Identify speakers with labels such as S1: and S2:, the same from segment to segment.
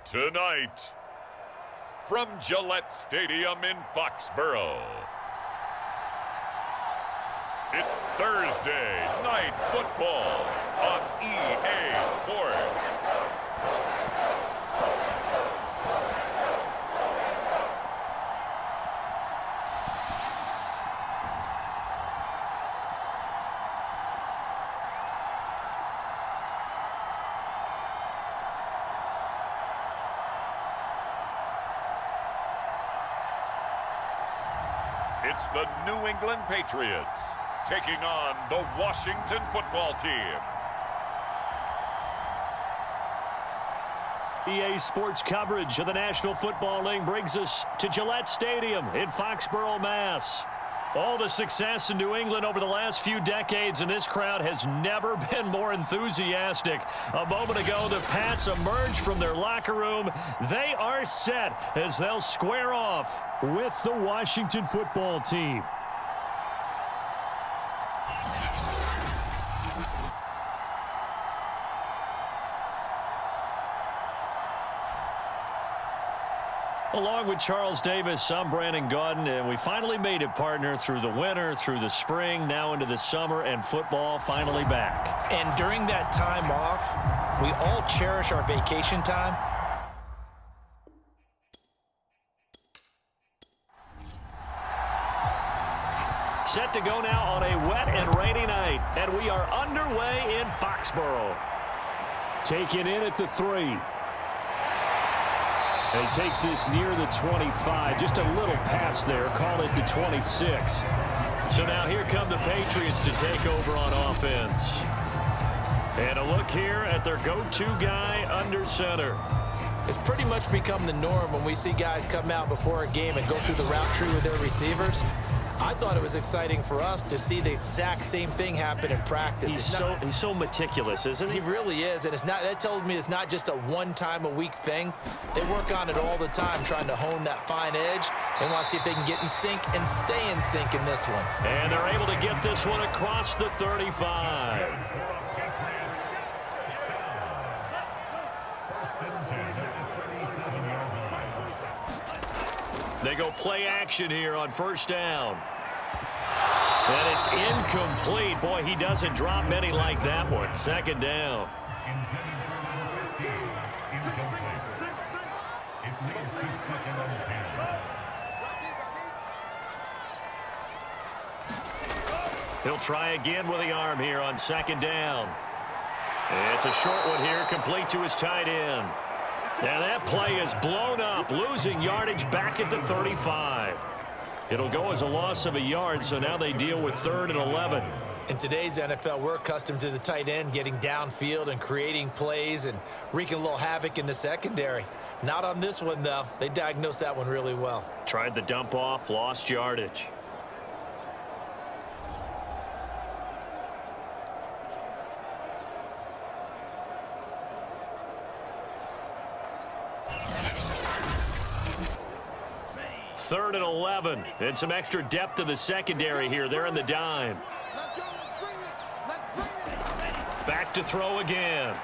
S1: Tonight, from Gillette Stadium in Foxborough, it's Thursday Night Football on EA Sports. It's the New England Patriots taking on the Washington football team.
S2: EA Sports coverage of the National Football League brings us to Gillette Stadium in Foxborough, Mass. All the success in New England over the last few decades, and this crowd has never been more enthusiastic. A moment ago, the Pats emerged from their locker room. They are set as they'll square off with the Washington football team. Along with Charles Davis, I'm Brandon Gaudin, and we finally made it, partner, through the winter, through the spring, now into the summer, and football finally back.
S3: And during that time off, we all cherish our vacation time.
S2: Set to go now on a wet and rainy night, and we are underway in Foxborough. Taken in at the 3. And he takes this near the 25. Just a little pass there. Call it the 26. So now here come the Patriots to take over on offense. And a look here at their go-to guy under center.
S3: It's pretty much become the norm when we see guys come out before a game and go through the route tree with their receivers. I thought it was exciting for us to see the exact same thing happen in practice.
S2: He's so meticulous, isn't he?
S3: He really is, and that tells me it's not just a one-time-a-week thing. They work on it all the time, trying to hone that fine edge. They want to see if they can get in sync and stay in sync in this one.
S2: And they're able to get this one across the 35. They go play action here on first down. And it's incomplete. Boy, he doesn't drop many like that one. Second down. He'll try again with the arm here on second down. It's a short one here, complete to his tight end. And that play is blown up, losing yardage back at the 35. It'll go as a loss of a yard, so now they deal with 3rd and 11.
S3: In today's NFL, we're accustomed to the tight end getting downfield and creating plays and wreaking a little havoc in the secondary. Not on this one, though. They diagnosed that one really well.
S2: Tried the dump off, lost yardage. Third and 11, and some extra depth to the secondary here. They're in the dime. Back to throw again.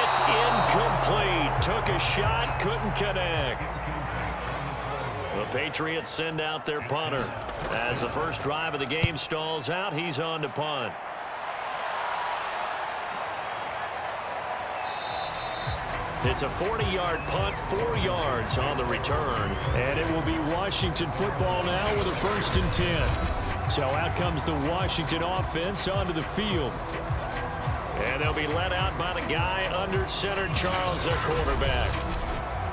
S2: It's incomplete. Took a shot, couldn't connect. The Patriots send out their punter. As the first drive of the game stalls out, he's on to punt. It's a 40-yard punt, 4 yards on the return. And it will be Washington football now with a 1st and 10. So out comes the Washington offense onto the field. And they'll be let out by the guy under center, Charles, their quarterback.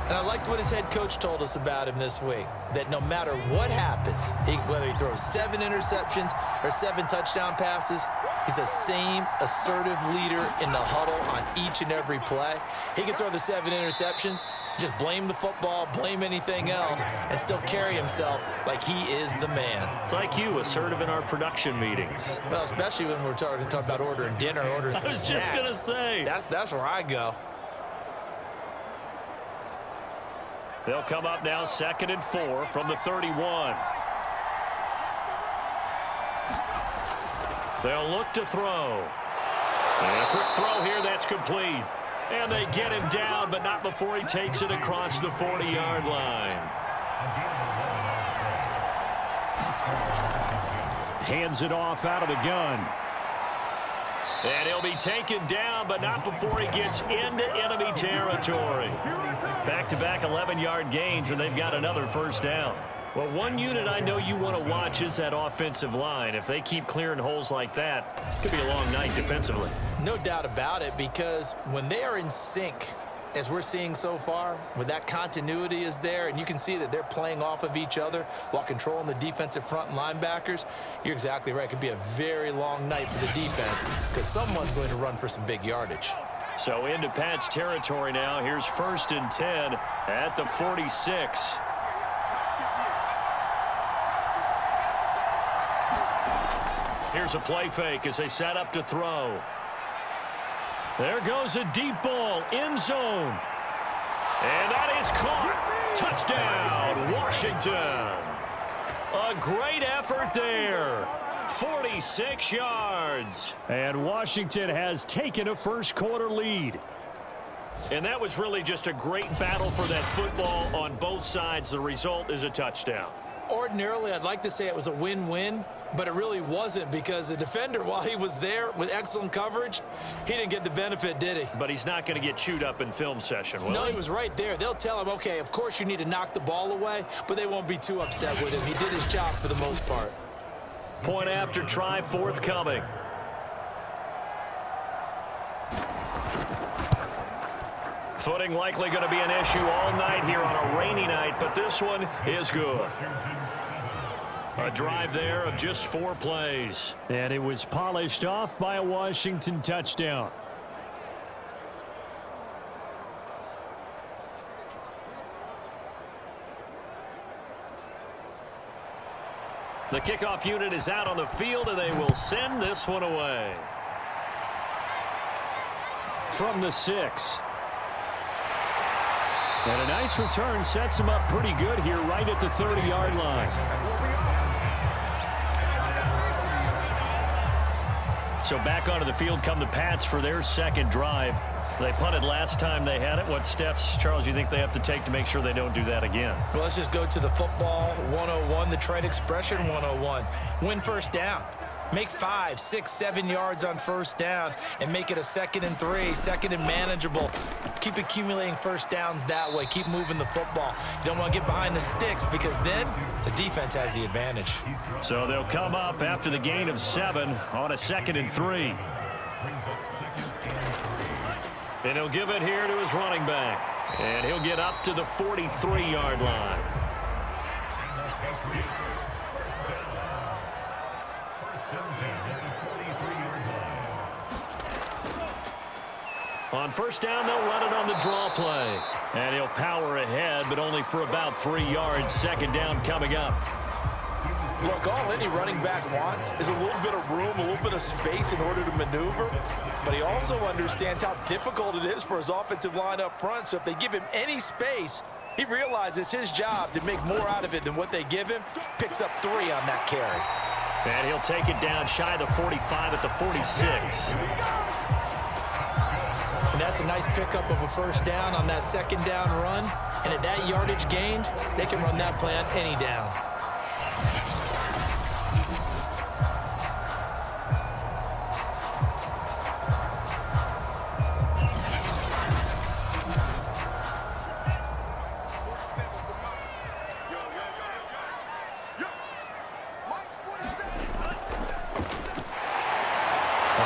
S3: And I liked what his head coach told us about him this week, that no matter what happens, whether he throws 7 interceptions or 7 touchdown passes, he's the same assertive leader in the huddle on each and every play. He can throw the 7 interceptions, just blame the football, blame anything else, and still carry himself like he is the man.
S2: It's like you, assertive in our production meetings.
S3: Well, especially when we're talking about ordering dinner, ordering some snacks.
S2: I was just going to say.
S3: That's where I go.
S2: They'll come up now 2nd and 4 from the 31. They'll look to throw. And a quick throw here, that's complete. And they get him down, but not before he takes it across the 40-yard line. Hands it off out of the gun. And he'll be taken down, but not before he gets into enemy territory. Back-to-back 11-yard gains, and they've got another first down. Well, one unit I know you want to watch is that offensive line. If they keep clearing holes like that, it could be a long night defensively.
S3: No doubt about it, because when they are in sync, as we're seeing so far, when that continuity is there, and you can see that they're playing off of each other while controlling the defensive front and linebackers, you're exactly right. It could be a very long night for the defense because someone's going to run for some big yardage.
S2: So into Pat's territory now. Here's 1st and 10 at the 46. Here's a play fake as they set up to throw. There goes a deep ball, end zone. And that is caught. Touchdown, Washington. A great effort there. 46 yards. And Washington has taken a first-quarter lead. And that was really just a great battle for that football on both sides. The result is a touchdown.
S3: Ordinarily, I'd like to say it was a win-win, but it really wasn't because the defender, while he was there with excellent coverage, he didn't get the benefit, did he?
S2: But he's not going to get chewed up in film session, will
S3: No,
S2: he?
S3: he was right there. They'll tell him, okay, of course you need to knock the ball away, but they won't be too upset with him. He did his job for the most part.
S2: Point after try forthcoming. Footing likely going to be an issue all night here on a rainy night, but this one is good. A drive there of just 4 plays. And it was polished off by a Washington touchdown. The kickoff unit is out on the field, and they will send this one away. From the 6. And a nice return sets him up pretty good here right at the 30-yard line. So back onto the field come the Pats for their second drive. They punted last time they had it. What steps, Charles, you think they have to take to make sure they don't do that again?
S3: Well, let's just go to the football 101, the trade expression 101. Win first down. Make 5, 6, 7 yards on first down and make it a 2nd and 3, 2nd and manageable. Keep accumulating first downs that way. Keep moving the football. You don't want to get behind the sticks because then the defense has the advantage.
S2: So they'll come up after the gain of 7 on a 2nd and 3. And he'll give it here to his running back. And he'll get up to the 43-yard line. On first down, they'll run it on the draw play. And he'll power ahead, but only for about 3 yards. 2nd down coming up.
S3: Look, all any running back wants is a little bit of room, a little bit of space in order to maneuver. But he also understands how difficult it is for his offensive line up front. So if they give him any space, he realizes his job to make more out of it than what they give him. Picks up 3 on that carry.
S2: And he'll take it down shy of the 45 at the 46.
S3: And that's a nice pickup of a first down on that 2nd down run. And at that yardage gained, they can run that play on any down.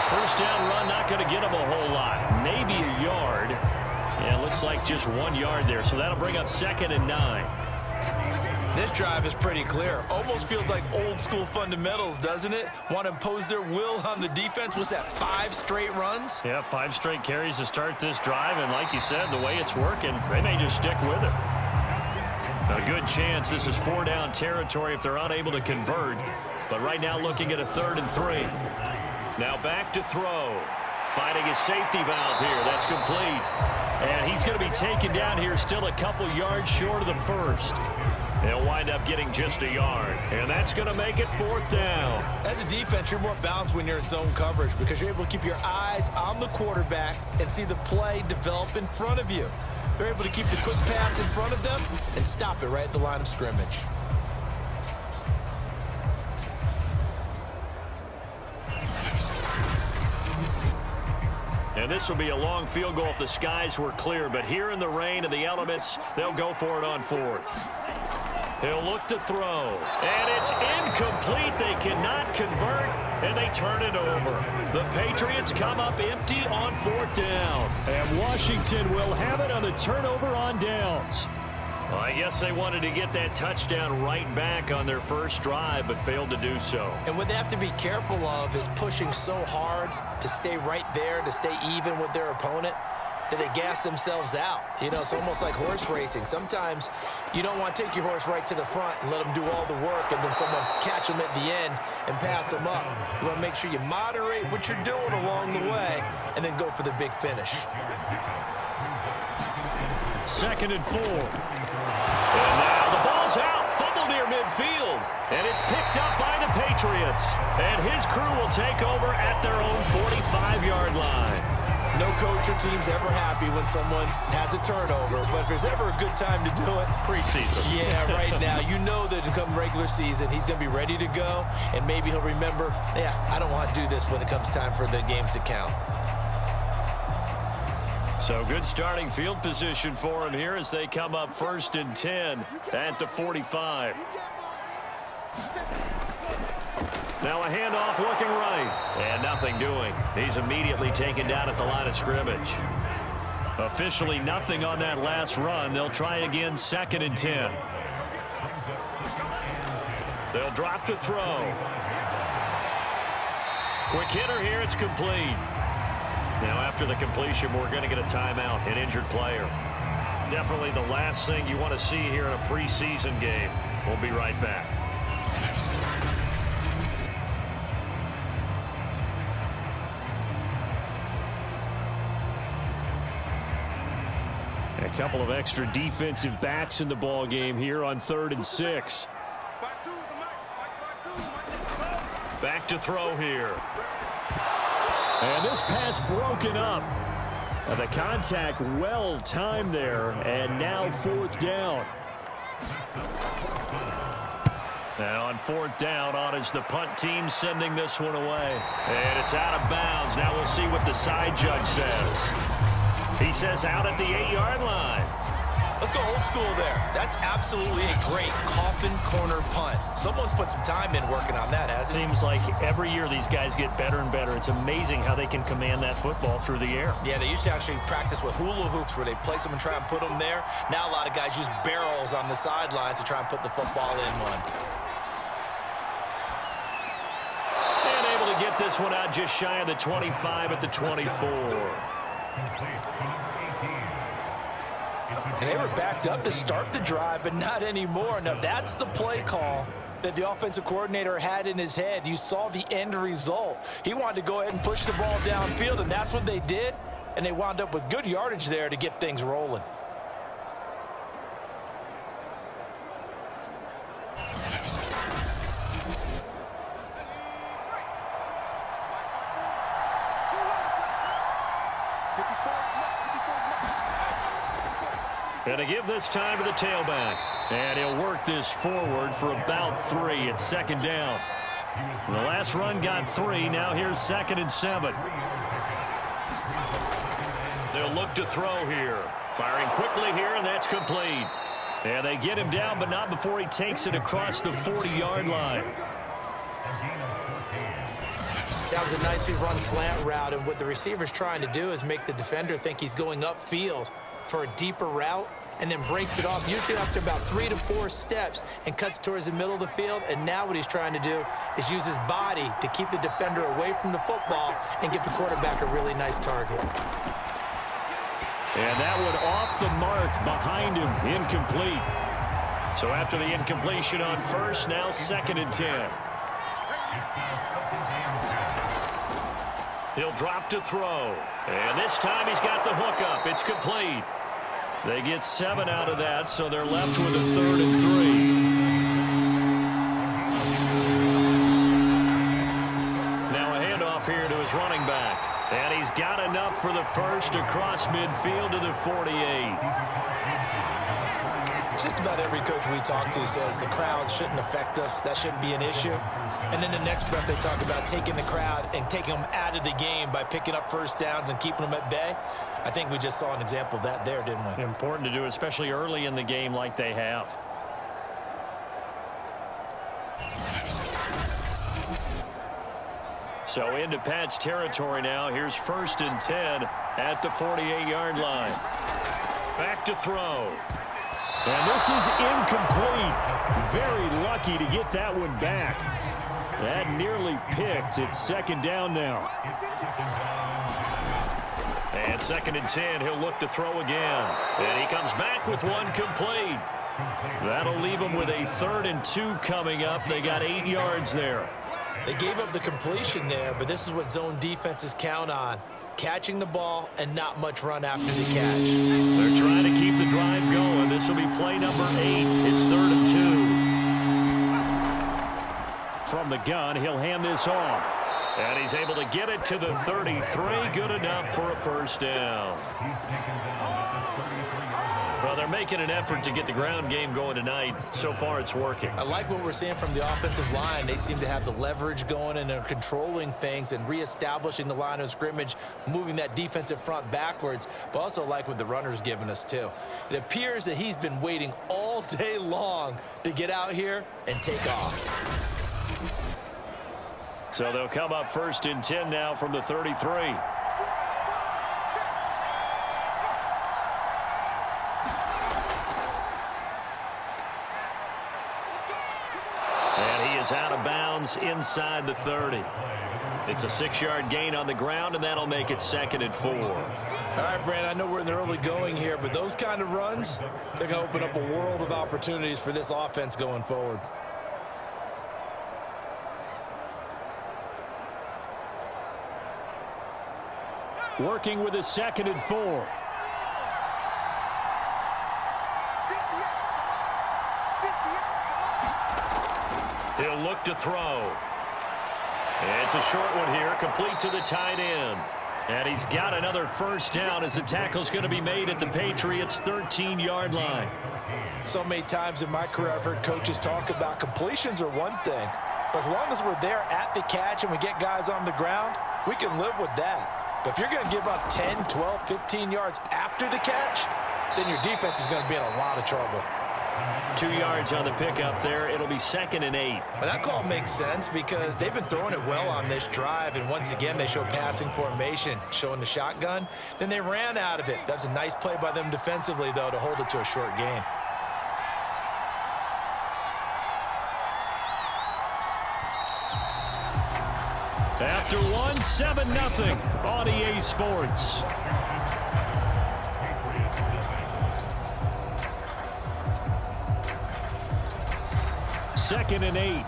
S2: First down run, not going to get him a whole lot. Maybe a yard. Yeah, it looks like just 1 yard there. So that'll bring up 2nd and 9.
S3: This drive is pretty clear. Almost feels like old school fundamentals, doesn't it? Want to impose their will on the defense. What's that, 5 straight runs?
S2: Yeah, 5 straight carries to start this drive. And like you said, the way it's working, they may just stick with it. A good chance this is 4 down territory if they're unable to convert. But right now looking at a 3rd and 3. Now back to throw. Finding his safety valve here. That's complete. And he's going to be taken down here still a couple yards short of the first. They'll wind up getting just a yard, and that's going to make it 4th down.
S3: As a defense, you're more balanced when you're in zone coverage because you're able to keep your eyes on the quarterback and see the play develop in front of you. They're able to keep the quick pass in front of them and stop it right at the line of scrimmage.
S2: And this will be a long field goal if the skies were clear, but here in the rain and the elements, they'll go for it on 4th. He'll look to throw, and it's incomplete. They cannot convert, and they turn it over. The Patriots come up empty on 4th down, and Washington will have it on the turnover on downs. Well, I guess they wanted to get that touchdown right back on their first drive, but failed to do so.
S3: And what they have to be careful of is pushing so hard to stay right there, to stay even with their opponent, that they gas themselves out. You know, it's almost like horse racing. Sometimes you don't want to take your horse right to the front and let them do all the work and then someone catch them at the end and pass them up. You want to make sure you moderate what you're doing along the way and then go for the big finish.
S2: 2nd and 4. And now the ball's out, fumble near midfield, and it's picked up by the Patriots. And his crew will take over at their own 45-yard line.
S3: No coach or team's ever happy when someone has a turnover, but if there's ever a good time to do it,
S2: preseason.
S3: Yeah, right now. You know that come regular season, he's going to be ready to go, and maybe he'll remember, yeah, I don't want to do this when it comes time for the games to count.
S2: So good starting field position for him here as they come up 1st and 10 at the 45. Now a handoff looking right, and nothing doing. He's immediately taken down at the line of scrimmage. Officially nothing on that last run. They'll try again 2nd and 10. They'll drop to throw. Quick hitter here, it's complete. Now after the completion, we're going to get a timeout, an injured player. Definitely the last thing you want to see here in a preseason game. We'll be right back. A couple of extra defensive backs in the ball game here on 3rd and 6. Back to throw here. And this pass broken up. The contact well timed there, and now 4th down. And on 4th down, on is the punt team sending this one away. And it's out of bounds. Now we'll see what the side judge says. He says out at the 8-yard line.
S3: Let's go old school there. That's absolutely a great coffin corner punt. Someone's put some time in working on that, hasn't he?
S2: Seems like every year these guys get better and better. It's amazing how they can command that football through the air.
S3: Yeah, they used to actually practice with hula hoops where they place them and try and put them there. Now a lot of guys use barrels on the sidelines to try and put the football in one.
S2: And able to get this one out just shy of the 25 at the 24.
S3: And they were backed up to start the drive, but not anymore. Now, that's the play call that the offensive coordinator had in his head. You saw the end result. He wanted to go ahead and push the ball downfield, and that's what they did. And they wound up with good yardage there to get things rolling.
S2: And to give this time to the tailback. And he'll work this forward for about 3 at 2nd down. The last run got 3. Now here's 2nd and 7. They'll look to throw here. Firing quickly here, and that's complete. And they get him down, but not before he takes it across the 40-yard line.
S3: That was a nicely run slant route, and what the receiver's trying to do is make the defender think he's going upfield for a deeper route, and then breaks it off, usually after about 3 to 4 steps, and cuts towards the middle of the field. And now what he's trying to do is use his body to keep the defender away from the football and give the quarterback a really nice target.
S2: And that one off the mark behind him, incomplete. So after the incompletion on first, now 2nd and 10. He'll drop to throw. And this time he's got the hook up. It's complete. They get 7 out of that, so they're left with a 3rd and 3. his running back. And he's got enough for the first across midfield to the 48.
S3: Just about every coach we talk to says the crowd shouldn't affect us. That shouldn't be an issue. And then the next breath they talk about taking the crowd and taking them out of the game by picking up first downs and keeping them at bay. I think we just saw an example of that there, didn't we?
S2: Important to do, especially early in the game like they have. So into Pat's territory now. Here's 1st and 10 at the 48-yard line. Back to throw.
S4: And this is incomplete. Very lucky to get that one back. That nearly picked. It's 2nd down now.
S2: And 2nd and 10, he'll look to throw again. And he comes back with one complete. That'll leave him with a 3rd and 2 coming up. They got 8 yards there.
S3: They gave up the completion there, but this is what zone defenses count on. Catching the ball and not much run after the catch.
S2: They're trying to keep the drive going. This will be play number 8. It's 3rd and 2.
S4: From the gun, he'll hand this off.
S2: And he's able to get it to the 33. Good enough for a first down. Well, they're making an effort to get the ground game going tonight. So far, it's working.
S3: I like what we're seeing from the offensive line. They seem to have the leverage going, and they're controlling things and reestablishing the line of scrimmage, moving that defensive front backwards, but also like what the runner's giving us, too. It appears that he's been waiting all day long to get out here and take off.
S2: So they'll come up 1st and 10 now from the 33. Out of bounds inside the 30. It's a 6-yard gain on the ground, and that'll make it 2nd and 4.
S3: All right, Brand, I know we're in the early going here, but those kind of runs, they're going to open up a world of opportunities for this offense going forward.
S4: Working with a 2nd and 4.
S2: He'll look to throw. It's a short one here, complete to the tight end. And he's got another first down as the tackle's going to be made at the Patriots' 13-yard line.
S5: So many times in my career I've heard coaches talk about completions are one thing, but as long as we're there at the catch and we get guys on the ground, we can live with that. But if you're going to give up 10, 12, 15 yards after the catch, then your defense is going to be in a lot of trouble.
S2: 2 yards on the pickup there. It'll be 2nd and 8.
S3: Well, that call makes sense because they've been throwing it well on this drive, and once again they show passing formation, showing the shotgun. Then they ran out of it. That's a nice play by them defensively, though, to hold it to a short gain.
S4: After one, 7-0 on EA Sports. Second and 8.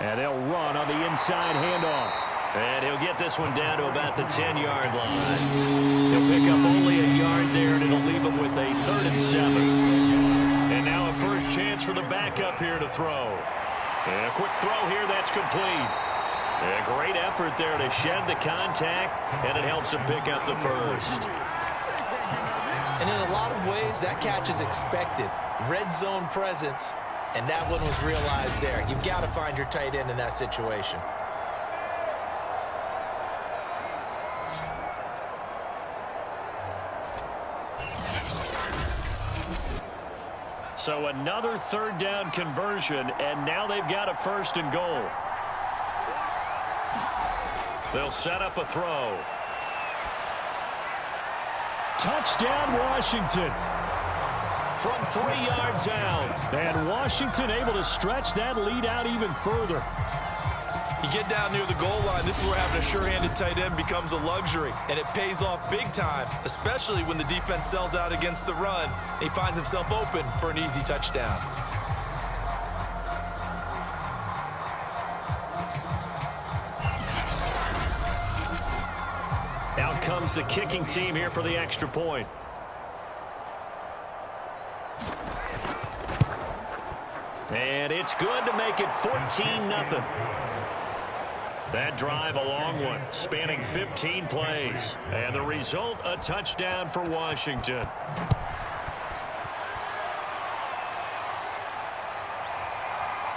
S4: And they'll run on the inside handoff.
S2: And he'll get this one down to about the 10-yard line. He'll pick up only a yard there, and it'll leave him with a 3rd and 7. And now a first chance for the backup here to throw. And a quick throw here, that's complete. A great effort there to shed the contact, and it helps him pick up the first.
S3: And in a lot of ways, that catch is expected. Red zone presence, and that one was realized there. You've got to find your tight end in that situation.
S2: So another 3rd down conversion, and now they've got a 1st and goal. They'll set up a throw.
S4: Touchdown, Washington.
S2: From 3 yards out.
S4: And Washington able to stretch that lead out even further.
S3: You get down near the goal line, this is where having a sure-handed tight end becomes a luxury, and it pays off big time, especially when the defense sells out against the run. He finds himself open for an easy touchdown.
S2: Out comes the kicking team here for the extra point. And it's good to make it 14-0. That drive, a long one, spanning 15 plays. And the result, a touchdown for Washington.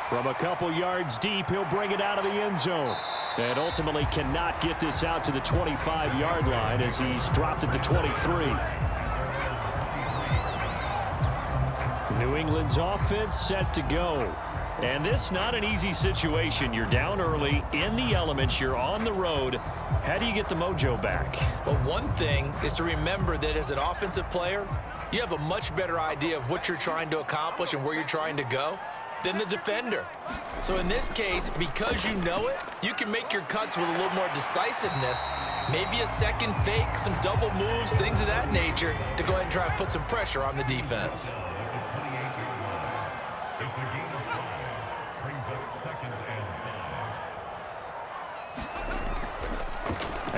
S4: From a couple yards deep, he'll bring it out of the end zone. And ultimately cannot get this out to the 25-yard line as he's dropped it to 23. New England's offense set to go. And this not an easy situation. You're down early, in the elements, you're on the road. How do you get the mojo back?
S3: Well, one thing is to remember that as an offensive player, you have a much better idea of what you're trying to accomplish and where you're trying to go than the defender. So in this case, because you know it, you can make your cuts with a little more decisiveness, maybe a second fake, some double moves, things of that nature, to go ahead and try and put some pressure on the defense.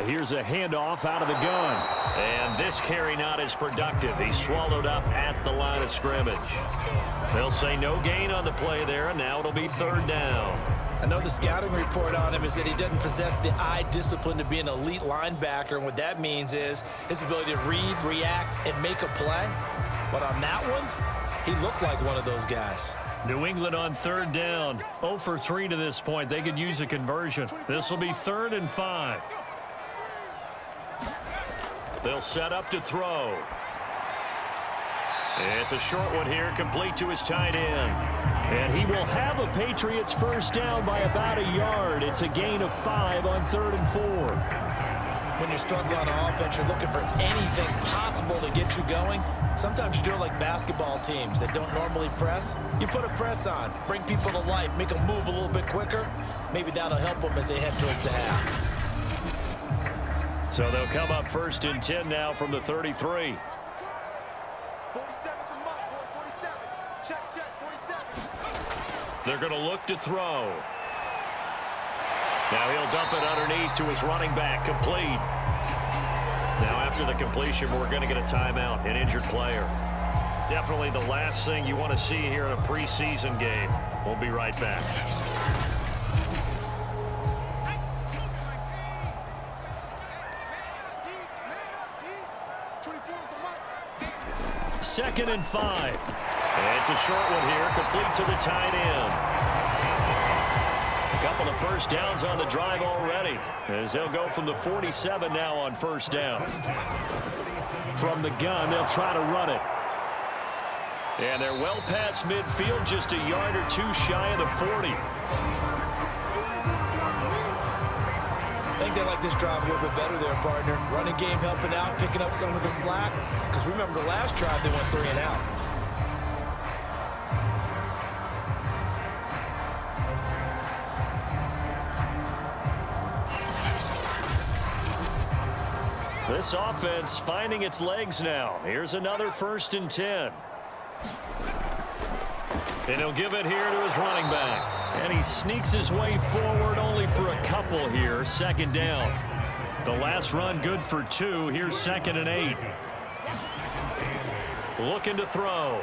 S4: Here's a handoff out of the gun.
S2: And this carry not as productive. He's swallowed up at the line of scrimmage. They'll say no gain on the play there, and now it'll be third down.
S3: I know the scouting report on him is that he doesn't possess the eye discipline to be an elite linebacker, and what that means is his ability to read, react, and make a play. But on that one, he looked like one of those guys.
S2: New England on third down. 0 for 3 to this point. They could use a conversion. This will be 3rd and 5. They'll set up to throw. It's a short one here, complete to his tight end.
S4: And he will have a Patriots first down by about a yard. It's a gain of 5 on 3rd and 4.
S3: When you're struggling on offense, you're looking for anything possible to get you going. Sometimes you do it like basketball teams that don't normally press. You put a press on, bring people to life, make them move a little bit quicker. Maybe that'll help them as they head towards the half.
S2: So they'll come up 1st and 10 now from the 33. They're going to look to throw. Now he'll dump it underneath to his running back, complete. Now after the completion, we're going to get a timeout, an injured player. Definitely the last thing you want to see here in a preseason game. We'll be right back. 2nd and 5. It's a short one here, complete to the tight end. A couple of first downs on the drive already, as they'll go from the 47 now on 1st down.
S4: From the gun, they'll try to run it.
S2: And they're well past midfield, just a yard or two shy of the 40.
S3: I think they like this drive a little bit better there, partner. Running game helping out, picking up some of the slack. Because remember, the last drive, they went 3 and out.
S2: This offense finding its legs now. Here's another 1st and 10. And he'll give it here to his running back. And he sneaks his way forward only for a couple here. 2nd down. The last run good for 2. Here's 2nd and 8. Looking to throw.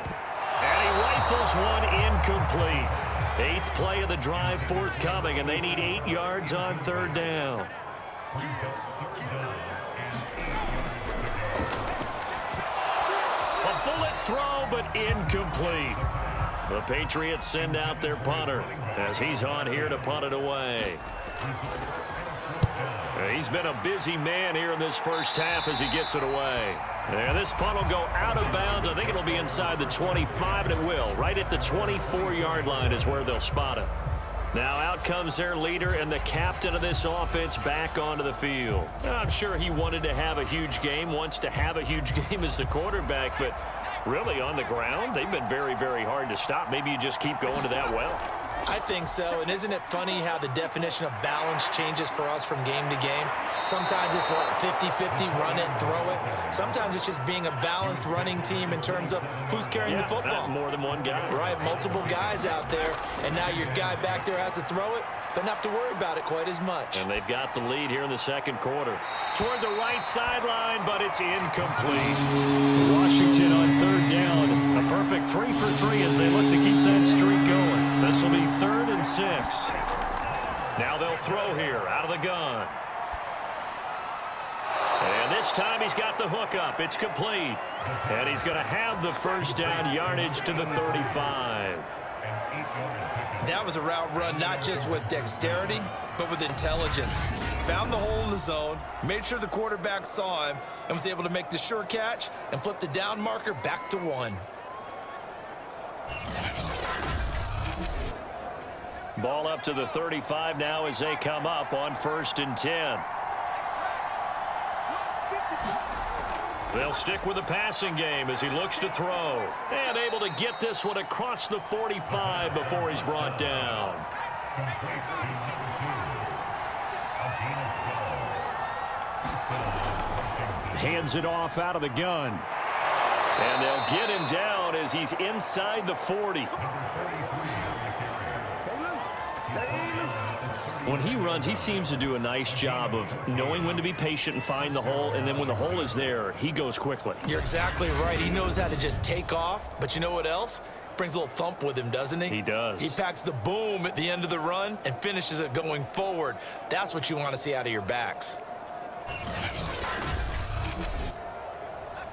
S2: And he rifles one incomplete. 8th play of the drive forthcoming, and they need 8 yards on 3rd down. A bullet throw, but incomplete. The Patriots send out their punter as he's on here to punt it away. He's been a busy man here in this first half as he gets it away. And this punt will go out of bounds. I think it'll be inside the 25, and it will. Right at the 24-yard line is where they'll spot it. Now out comes their leader and the captain of this offense back onto the field. I'm sure he wanted to have a huge game, wants to have a huge game as the quarterback, but really on the ground, they've been very, very hard to stop. Maybe you just keep going to that well.
S3: I think so, and isn't it funny how the definition of balance changes for us from game to game? Sometimes it's 50-50, run it, throw it. Sometimes it's just being a balanced running team in terms of who's carrying the football.
S2: More than one guy.
S3: Right, multiple guys out there, and now your guy back there has to throw it. Doesn't have to worry about it quite as much.
S2: And they've got the lead here in the 2nd quarter. Toward the right sideline, but it's incomplete.
S4: Washington on 3rd down.
S2: A perfect 3 for 3 as they look to keep that streak going. This will be 3rd and 6. Now they'll throw here out of the gun. And this time he's got the hook up. It's complete. And he's going to have the first down yardage to the 35.
S3: That was a route run not just with dexterity, but with intelligence. Found the hole in the zone, made sure the quarterback saw him, and was able to make the sure catch and flip the down marker back to 1.
S2: Ball up to the 35 now as they come up on 1st and 10. They'll stick with the passing game as he looks to throw. And able to get this one across the 45 before he's brought down.
S4: Hands it off out of the gun.
S2: And they'll get him down as he's inside the 40. When he runs, he seems to do a nice job of knowing when to be patient and find the hole, and then when the hole is there, he goes quickly.
S3: You're exactly right. He knows how to just take off, but you know what else? Brings a little thump with him, doesn't he?
S2: He does.
S3: He packs the boom at the end of the run and finishes it going forward. That's what you want to see out of your backs.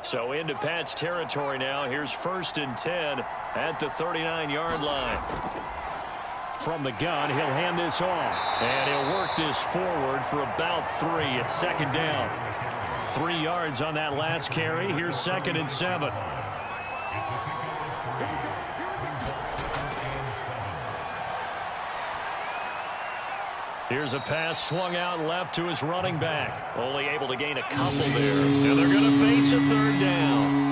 S2: So into Pat's territory now. Here's 1st and 10 at the 39-yard line.
S4: From the gun, he'll hand this off.
S2: And he'll work this forward for about 3 at 2nd down. 3 yards on that last carry. Here's 2nd and 7. Here's a pass swung out left to his running back. Only able to gain a couple there. And they're going to face a 3rd down.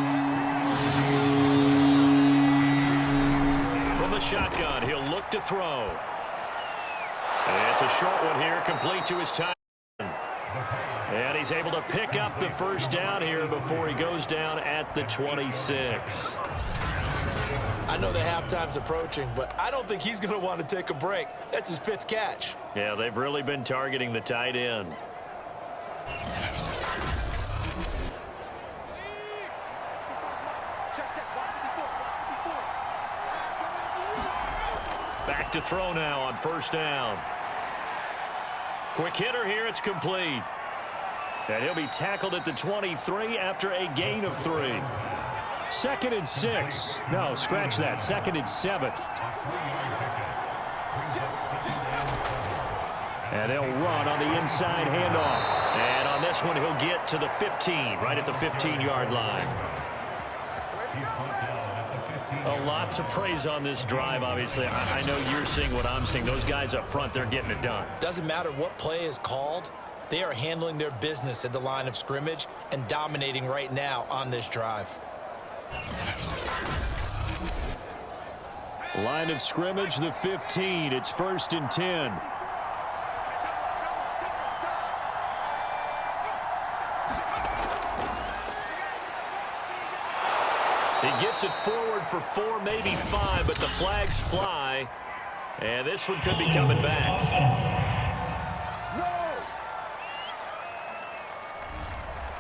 S2: From the shotgun, he'll look to throw. And it's a short one here, complete to his tight end. And he's able to pick up the first down here before he goes down at the 26.
S3: I know the halftime's approaching, but I don't think he's going to want to take a break. That's his 5th catch.
S2: Yeah, they've really been targeting the tight end. Back to throw now on 1st down. Quick hitter here, it's complete. And he'll be tackled at the 23 after a gain of 3.
S4: 2nd and 6. No, scratch that. 2nd and 7. And they'll run on the inside handoff.
S2: And on this one, he'll get to the 15, right at the 15-yard line. A lot to praise on this drive, obviously. I know you're seeing what I'm seeing. Those guys up front, they're getting it done.
S3: Doesn't matter what play is called. They are handling their business at the line of scrimmage and dominating right now on this drive.
S4: Line of scrimmage, the 15. It's 1st and 10.
S2: He gets it forward for 4, maybe 5, but the flags fly. And this one could be coming back.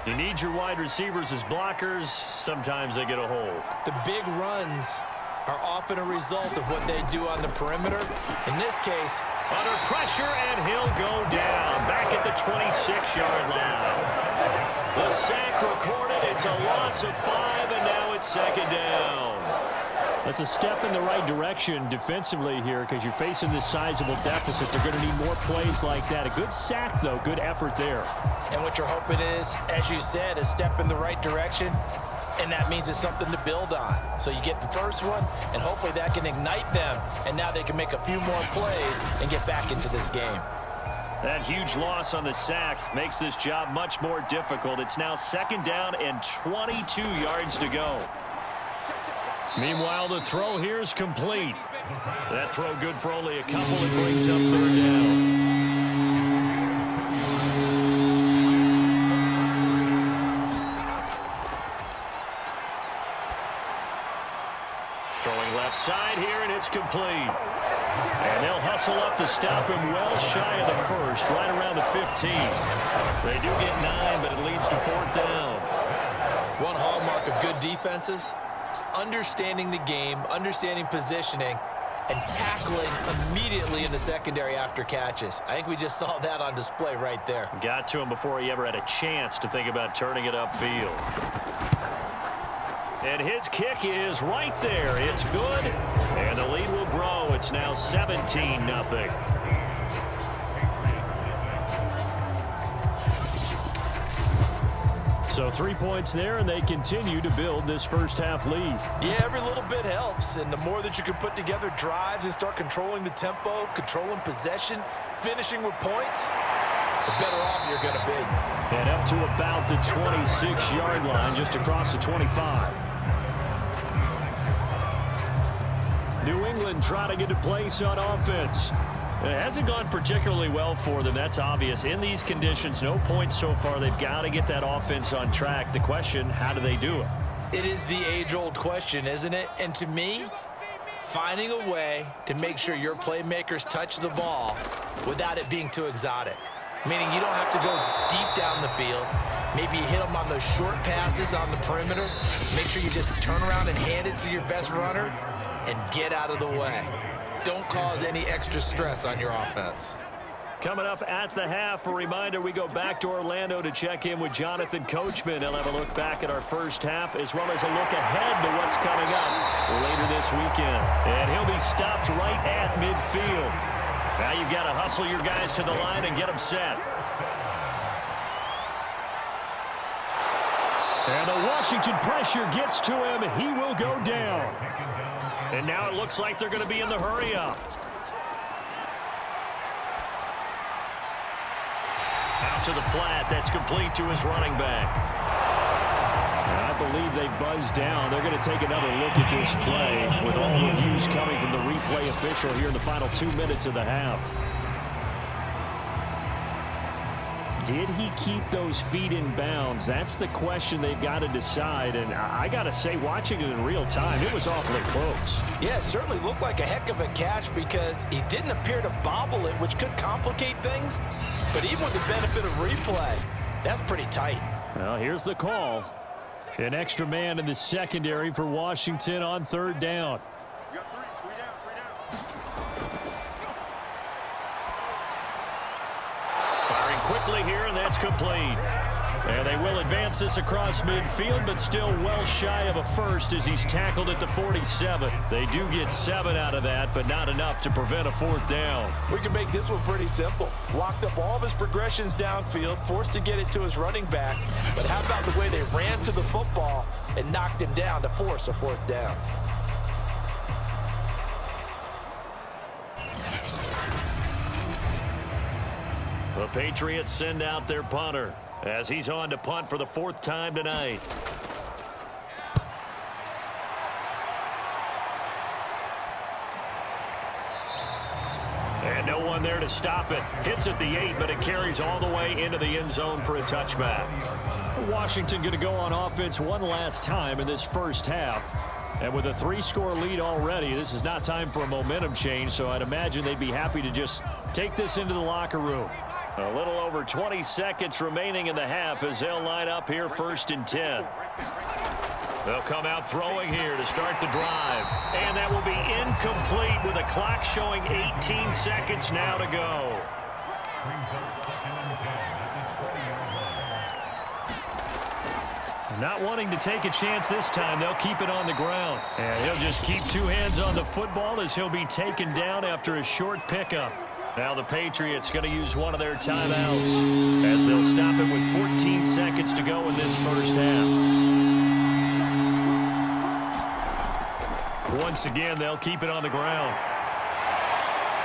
S2: You need your wide receivers as blockers. Sometimes they get a hole.
S3: The big runs are often a result of what they do on the perimeter. In this case,
S2: under pressure, and he'll go down back at the 26-yard line. The sack recorded. It's a loss of 5, and now it's 2nd down.
S4: That's a step in the right direction defensively here because you're facing this sizable deficit. They're going to need more plays like that. A good sack, though. Good effort there.
S3: And what you're hoping is, as you said, a step in the right direction, and that means it's something to build on. So you get the first one, and hopefully that can ignite them, and now they can make a few more plays and get back into this game.
S2: That huge loss on the sack makes this job much more difficult. It's now 2nd down and 22 yards to go.
S4: Meanwhile, the throw here is complete.
S2: That throw good for only a couple. It brings up 3rd down. Throwing left side here, and it's complete. And they'll hustle up to stop him well shy of the 1st, right around the 15. They do get 9, but it leads to 4th down.
S3: One hallmark of good defenses is understanding the game, understanding positioning, and tackling immediately in the secondary after catches. I think we just saw that on display right there.
S2: Got to him before he ever had a chance to think about turning it upfield. And his kick is right there. It's good. And the lead will grow. It's now 17-0. So 3 points there, and they continue to build this first-half lead.
S5: Yeah, every little bit helps, and the more that you can put together drives and start controlling the tempo, controlling possession, finishing with points, the better off you're going to be.
S2: And up to about the 26-yard line, just across the 25. New England trying to get a place on offense. It hasn't gone particularly well for them. That's obvious. In these conditions, no points so far. They've got to get that offense on track. The question, how do they do it?
S3: It is the age-old question, isn't it? And to me, finding a way to make sure your playmakers touch the ball without it being too exotic. Meaning you don't have to go deep down the field. Maybe you hit them on those short passes on the perimeter. Make sure you just turn around and hand it to your best runner and get out of the way. Don't cause any extra stress on your offense.
S2: Coming up at the half, a reminder, we go back to Orlando to check in with Jonathan Coachman. He'll have a look back at our first half as well as a look ahead to what's coming up later this weekend. And he'll be stopped right at midfield. Now you've got to hustle your guys to the line and get them set. And the Washington pressure gets to him. He will go down. And now it looks like they're going to be in the hurry-up. Out to the flat. That's complete to his running back. I believe they buzzed down. They're going to take another look at this play with all reviews coming from the replay official here in the final 2 minutes of the half. Did he keep those feet in bounds? That's the question they've got to decide. And I got to say, watching it in real time, it was awfully close.
S5: Yeah, it certainly looked like a heck of a catch because he didn't appear to bobble it, which could complicate things. But even with the benefit of replay, that's pretty tight.
S2: Well, here's the call. An extra man in the secondary for Washington on third down. Firing quickly here, and that's complete. And they will advance this across midfield, but still well shy of a first as he's tackled at the 47. They do get 7 out of that, but not enough to prevent a fourth down.
S5: We can make this one pretty simple. Locked up all of his progressions downfield, forced to get it to his running back. But how about the way they ran to the football and knocked him down to force a fourth down?
S2: The Patriots send out their punter as he's on to punt for the 4th time tonight. And no one there to stop it. Hits at the 8, but it carries all the way into the end zone for a touchback. Washington going to go on offense one last time in this first half. And with a 3-score lead already, this is not time for a momentum change, so I'd imagine they'd be happy to just take this into the locker room. A little over 20 seconds remaining in the half as they'll line up here 1st and 10. They'll come out throwing here to start the drive. And that will be incomplete with a clock showing 18 seconds now to go. Not wanting to take a chance this time, they'll keep it on the ground. And he'll just keep 2 hands on the football as he'll be taken down after a short pickup. Now the Patriots going to use one of their timeouts as they'll stop it with 14 seconds to go in this first half. Once again, they'll keep it on the ground.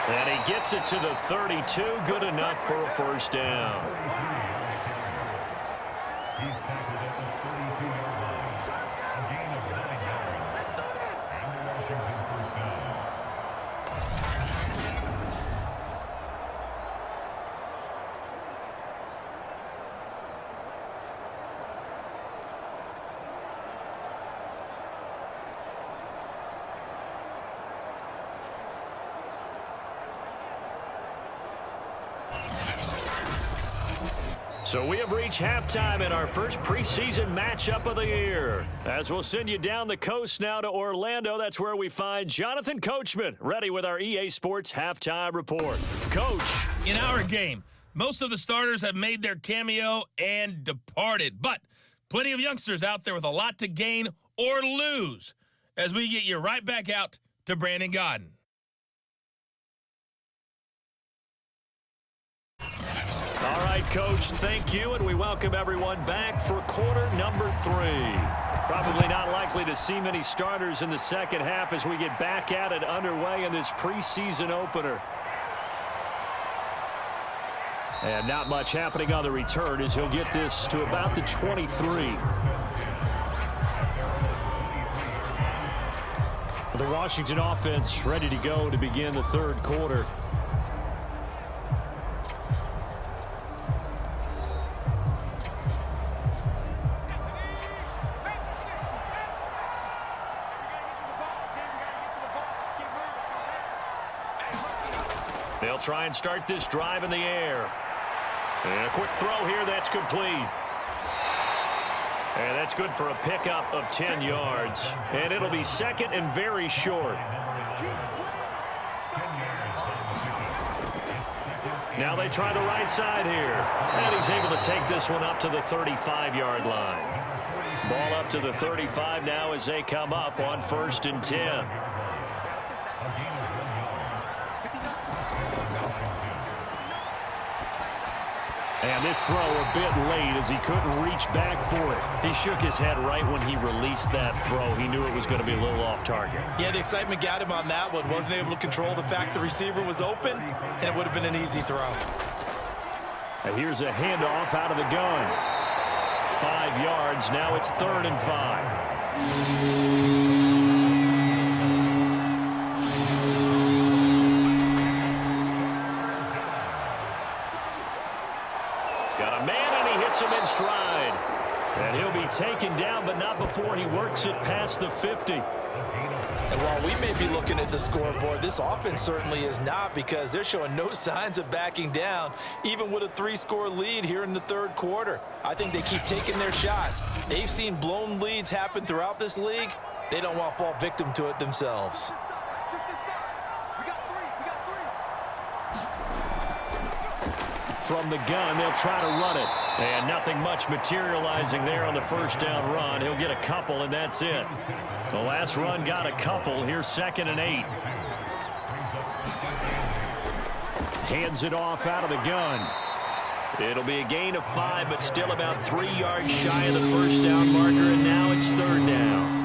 S2: And he gets it to the 32. Good enough for a first down. So we have reached halftime in our first preseason matchup of the year. As we'll send you down the coast now to Orlando, that's where we find Jonathan Coachman, ready with our EA Sports halftime report. Coach.
S6: In our game, most of the starters have made their cameo and departed, but plenty of youngsters out there with a lot to gain or lose as we get you right back out to Brandon Godden.
S2: All right, Coach, thank you, and we welcome everyone back for quarter number 3. Probably not likely to see many starters in the second half as we get back at it underway in this preseason opener. And not much happening on the return as he'll get this to about the 23. The Washington offense ready to go to begin the third quarter. They'll try and start this drive in the air. And a quick throw here, that's complete. And that's good for a pickup of 10 yards. And it'll be second and very short. Now they try the right side here. And he's able to take this one up to the 35-yard line. Ball up to the 35 now as they come up on 1st and 10. And this throw a bit late as he couldn't reach back for it. He shook his head right when he released that throw. He knew it was going to be a little off target.
S3: Yeah, the excitement got him on that one. Wasn't able to control the fact the receiver was open, and it would have been an easy throw.
S2: And here's a handoff out of the gun. 5 yards. Now it's 3rd and 5. Got a man, and he hits him in stride. And he'll be taken down, but not before he works it past the 50.
S5: And while we may be looking at the scoreboard, this offense certainly is not, because they're showing no signs of backing down, even with a 3-score lead here in the third quarter. I think they keep taking their shots. They've seen blown leads happen throughout this league. They don't want to fall victim to it themselves.
S2: From the gun, they'll try to run it. And nothing much materializing there on the first down run. He'll get a couple, and that's it. The last run got a couple. Here's 2nd and 8. Hands it off out of the gun. It'll be a gain of 5, but still about 3 yards shy of the first down marker, and now it's 3rd down.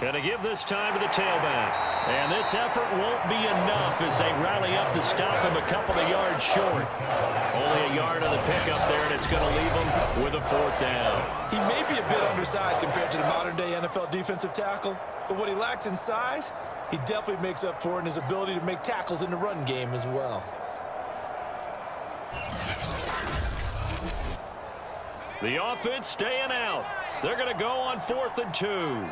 S2: Gonna give this time to the tailback. And this effort won't be enough as they rally up to stop him a couple of yards short. Only a yard on the pickup there, and it's going to leave him with a 4th down.
S5: He may be a bit undersized compared to the modern-day NFL defensive tackle, but what he lacks in size, he definitely makes up for in his ability to make tackles in the run game as well.
S2: The offense staying out. They're going to go on 4th and 2.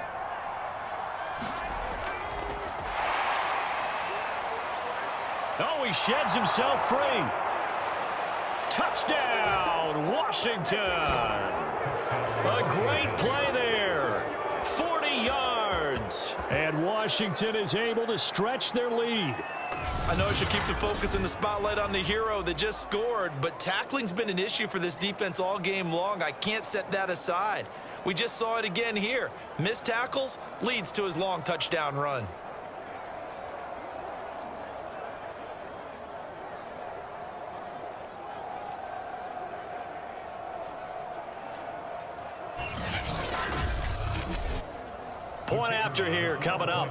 S2: Oh, he sheds himself free. Touchdown, Washington. A great play there. 40 yards. And Washington is able to stretch their lead.
S5: I know I should keep the focus and the spotlight on the hero that just scored, but tackling's been an issue for this defense all game long. I can't set that aside. We just saw it again here. Missed tackles leads to his long touchdown run.
S2: Point after here coming up.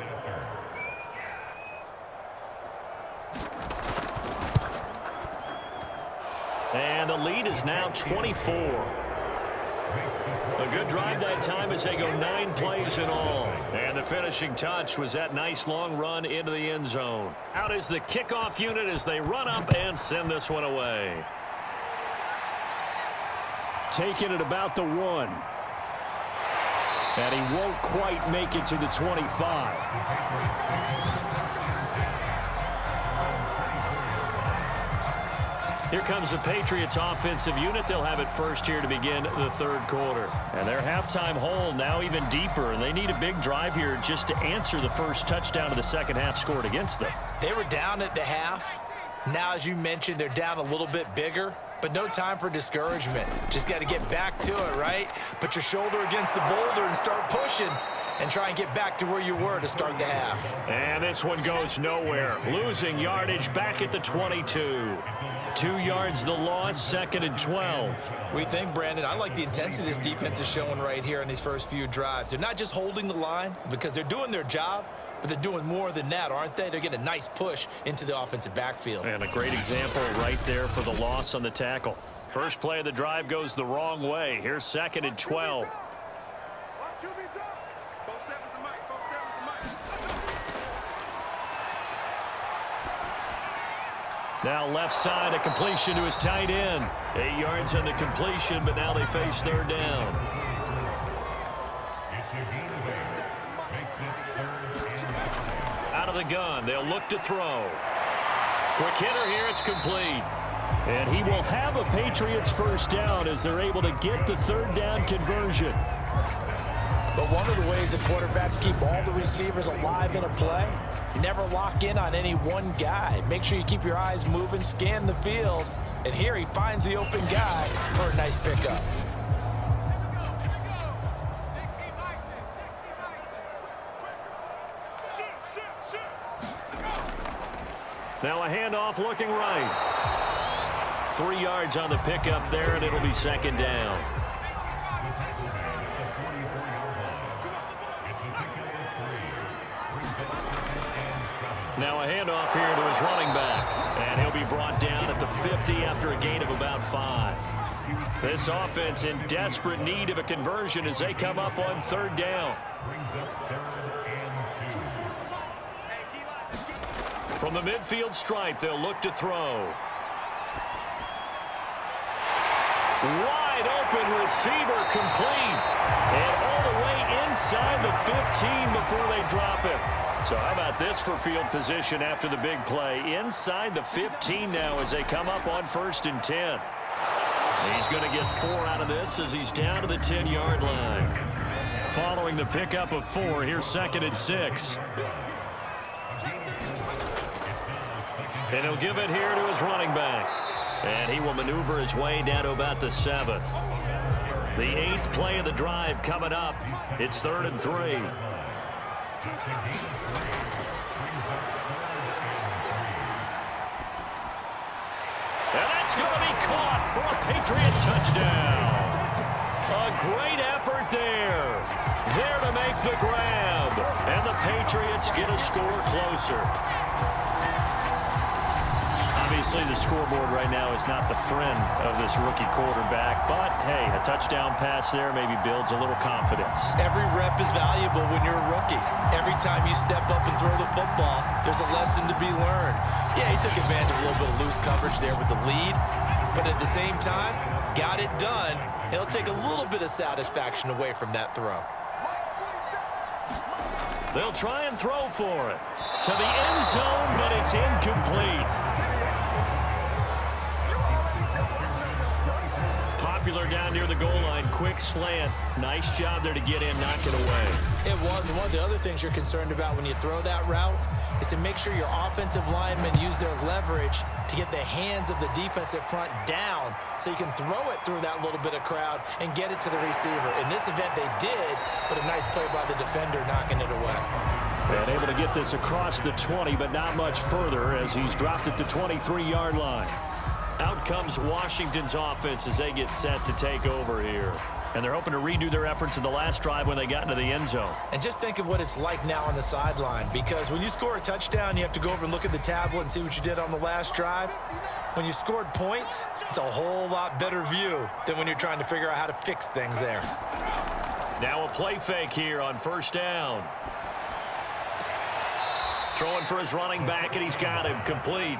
S2: And the lead is now 24. A good drive that time as they go 9 plays in all. And the finishing touch was that nice long run into the end zone. Out is the kickoff unit as they run up and send this one away. Taking it about the 1. And he won't quite make it to the 25.
S4: Here comes the Patriots offensive unit. They'll have it first here to begin the third quarter. And their halftime hole now even deeper, and they need a big drive here just to answer the first touchdown of the second half scored against them.
S3: They were down at the half. Now, as you mentioned, they're down a little bit bigger, but no time for discouragement. Just got to get back to it, right? Put your shoulder against the boulder and start pushing and try and get back to where you were to start the half.
S4: And this one goes nowhere. Losing yardage back at the 22. 2 yards the loss, 2nd and 12.
S3: We think, Brandon, I like the intensity this defense is showing right here in these first few drives. They're not just holding the line because they're doing their job, but they're doing more than that, aren't they? They're getting a nice push into the offensive backfield.
S4: And a great example right there for the loss on the tackle. First play of the drive goes the wrong way. Here's 2nd and 12. Now left side, a completion to his tight end. 8 yards on the completion, but now they face third down. Out of the gun, they'll look to throw. Quick hitter here, it's complete. And he will have a Patriots first down as they're able to get the third down conversion.
S5: But one of the ways that quarterbacks keep all the receivers alive in a play, never lock in on any one guy. Make sure you keep your eyes moving, scan the field. And here he finds the open guy for a nice pickup.
S4: Now a handoff looking right. 3 yards on the pickup there, and it'll be second down. Now a handoff here to his running back. And he'll be brought down at the 50 after a gain of about 5. This offense in desperate need of a conversion as they come up on third down. From the midfield stripe, they'll look to throw. Wide open receiver complete. And all the way inside the 15 before they drop it. So how about this for field position after the big play? Inside the 15 now as they come up on 1st and 10. He's going to get 4 out of this as he's down to the 10-yard line. Following the pickup of 4, here's 2nd and 6. And he'll give it here to his running back. And he will maneuver his way down to about the 7. The 8th play of the drive coming up. It's 3rd and 3. And that's going to be caught for a Patriot touchdown. A great effort there. There to make the grab. And the Patriots get a score closer. Obviously, the scoreboard right now is not the friend of this rookie quarterback. But, hey, a touchdown pass there maybe builds a little confidence.
S3: Every rep is valuable when you're a rookie. Every time you step up and throw the football, there's a lesson to be learned. Yeah, he took advantage of a little bit of loose coverage there with the lead. But at the same time, got it done. It'll take a little bit of satisfaction away from that throw.
S4: They'll try and throw for it. To the end zone, but it's incomplete. Popular down near the goal line. Quick slant. Nice job there to get in, knock it away.
S3: It was. And one of the other things you're concerned about when you throw that route is to make sure your offensive linemen use their leverage to get the hands of the defensive front down so you can throw it through that little bit of crowd and get it to the receiver. In this event, they did, but a nice play by the defender knocking it away.
S4: And able to get this across the 20, but not much further as he's dropped it to 23-yard line. Out comes Washington's offense as they get set to take over here. And they're hoping to redo their efforts in the last drive when they got into the end zone.
S3: And just think of what it's like now on the sideline, because when you score a touchdown, you have to go over and look at the tablet and see what you did on the last drive. When you scored points, it's a whole lot better view than when you're trying to figure out how to fix things there.
S4: Now a play fake here on 1st down. Throwing for his running back, and he's got him complete.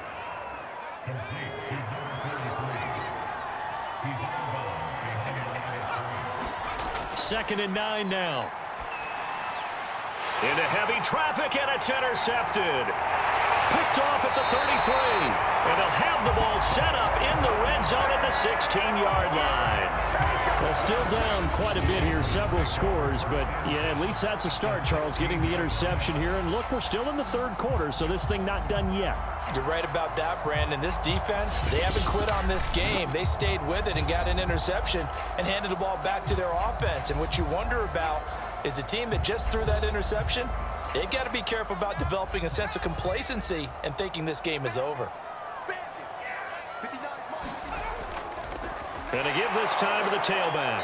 S4: 2nd and 9 now. Into heavy traffic, and it's intercepted.
S2: Picked off at the 33. And they'll have the ball set up in the red zone at the 16-yard line.
S4: Well, still down quite a bit here, several scores, but yeah, at least that's a start, Charles, getting the interception here. And look, we're still in the third quarter, so this thing not done yet.
S5: You're right about that, Brandon. This defense, they haven't quit on this game. They stayed with it and got an interception and handed the ball back to their offense. And what you wonder about is the team that just threw that interception, they've got to be careful about developing a sense of complacency and thinking this game is over.
S2: Going to give this time to the tailback.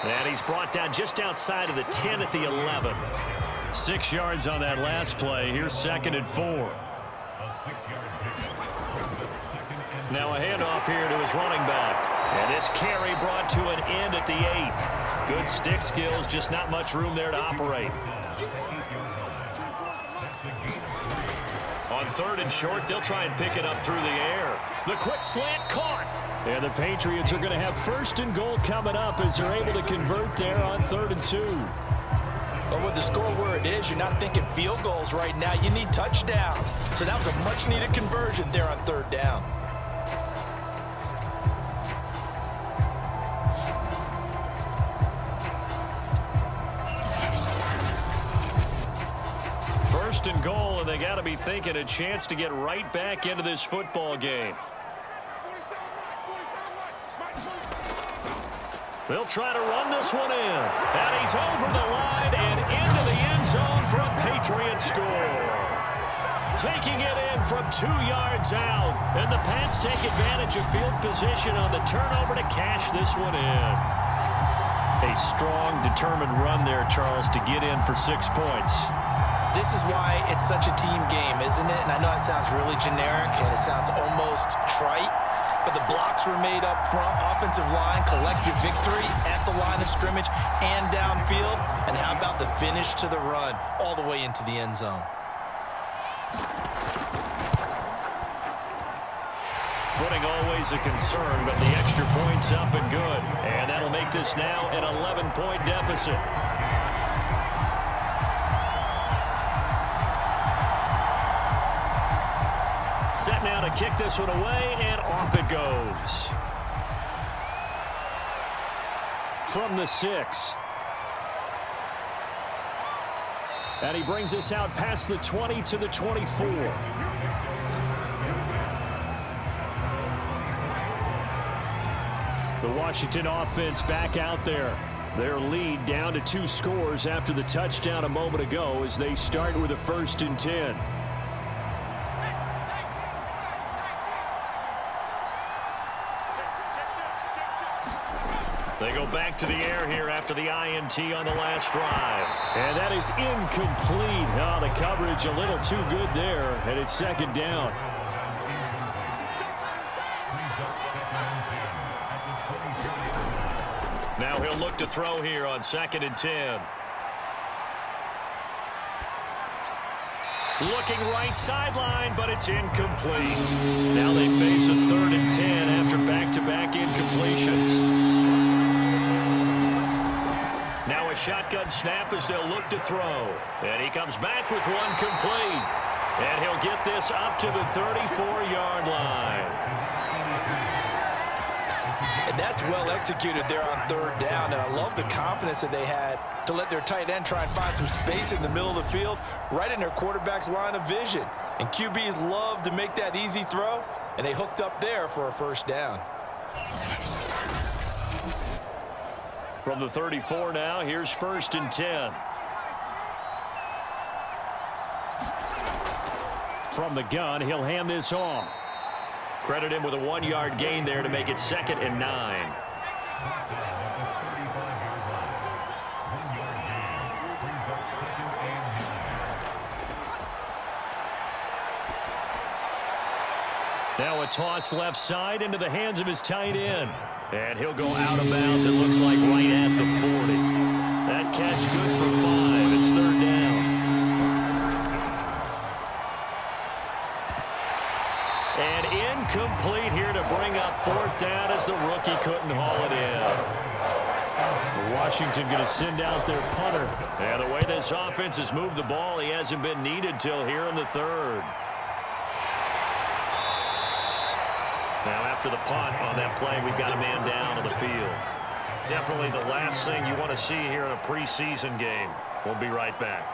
S2: And he's brought down just outside of the 10 at the 11. 6 yards on that last play. Here's 2nd and 4. Now a handoff here to his running back. And this carry brought to an end at the 8. Good stick skills, just not much room there to operate. On 3rd and short, they'll try and pick it up through the air. The quick slant caught.
S4: And the Patriots are going to have 1st and goal coming up as they're able to convert there on 3rd and 2.
S5: But with the score where it is, you're not thinking field goals right now. You need touchdowns. So that was a much-needed conversion there on 3rd down.
S2: First and goal, and they got to be thinking a chance to get right back into this football game. They'll try to run this one in. And he's over the line and into the end zone for a Patriots score. Taking it in from 2 yards out. And the Pats take advantage of field position on the turnover to cash this one in. A strong, determined run there, Charles, to get in for 6 points.
S3: This is why it's such a team game, isn't it? And I know it sounds really generic and it sounds almost trite. But the blocks were made up front, offensive line, collective victory at the line of scrimmage and downfield. And how about the finish to the run all the way into the end zone?
S2: Footing always a concern, but the extra point's up and good. And that'll make this now an 11-point deficit. Set now to kick this one away, and off it goes. From the 6. And he brings us out past the 20 to the 24. The Washington offense back out there. Their lead down to 2 scores after the touchdown a moment ago as they start with a 1st and 10. They go back to the air here after the INT on the last drive.
S4: And that is incomplete. Oh, the coverage a little too good there, and it's 2nd down.
S2: Now he'll look to throw here on 2nd and 10. Looking right sideline, but it's incomplete. Now they face a 3rd and 10 after back-to-back incompletions. Now a shotgun snap as they'll look to throw. And he comes back with one complete. And he'll get this up to the 34-yard line.
S5: And that's well executed there on 3rd down. And I love the confidence that they had to let their tight end try and find some space in the middle of the field, right in their quarterback's line of vision. And QBs love to make that easy throw, and they hooked up there for a 1st down.
S2: From the 34 now, here's 1st and 10.
S4: From the gun, he'll hand this off.
S2: Credit him with a 1-yard gain there to make it 2nd and 9. Now a toss left side into the hands of his tight end. And he'll go out of bounds, it looks like, right at the 40. That catch good for 5. It's 3rd down. And incomplete here to bring up 4th down as the rookie couldn't haul it in. Washington going to send out their punter. And the way this offense has moved the ball, he hasn't been needed till here in the 3rd. after the punt on that play. We've got a man down on the field. Definitely the last thing you want to see here in a preseason game. We'll be right back.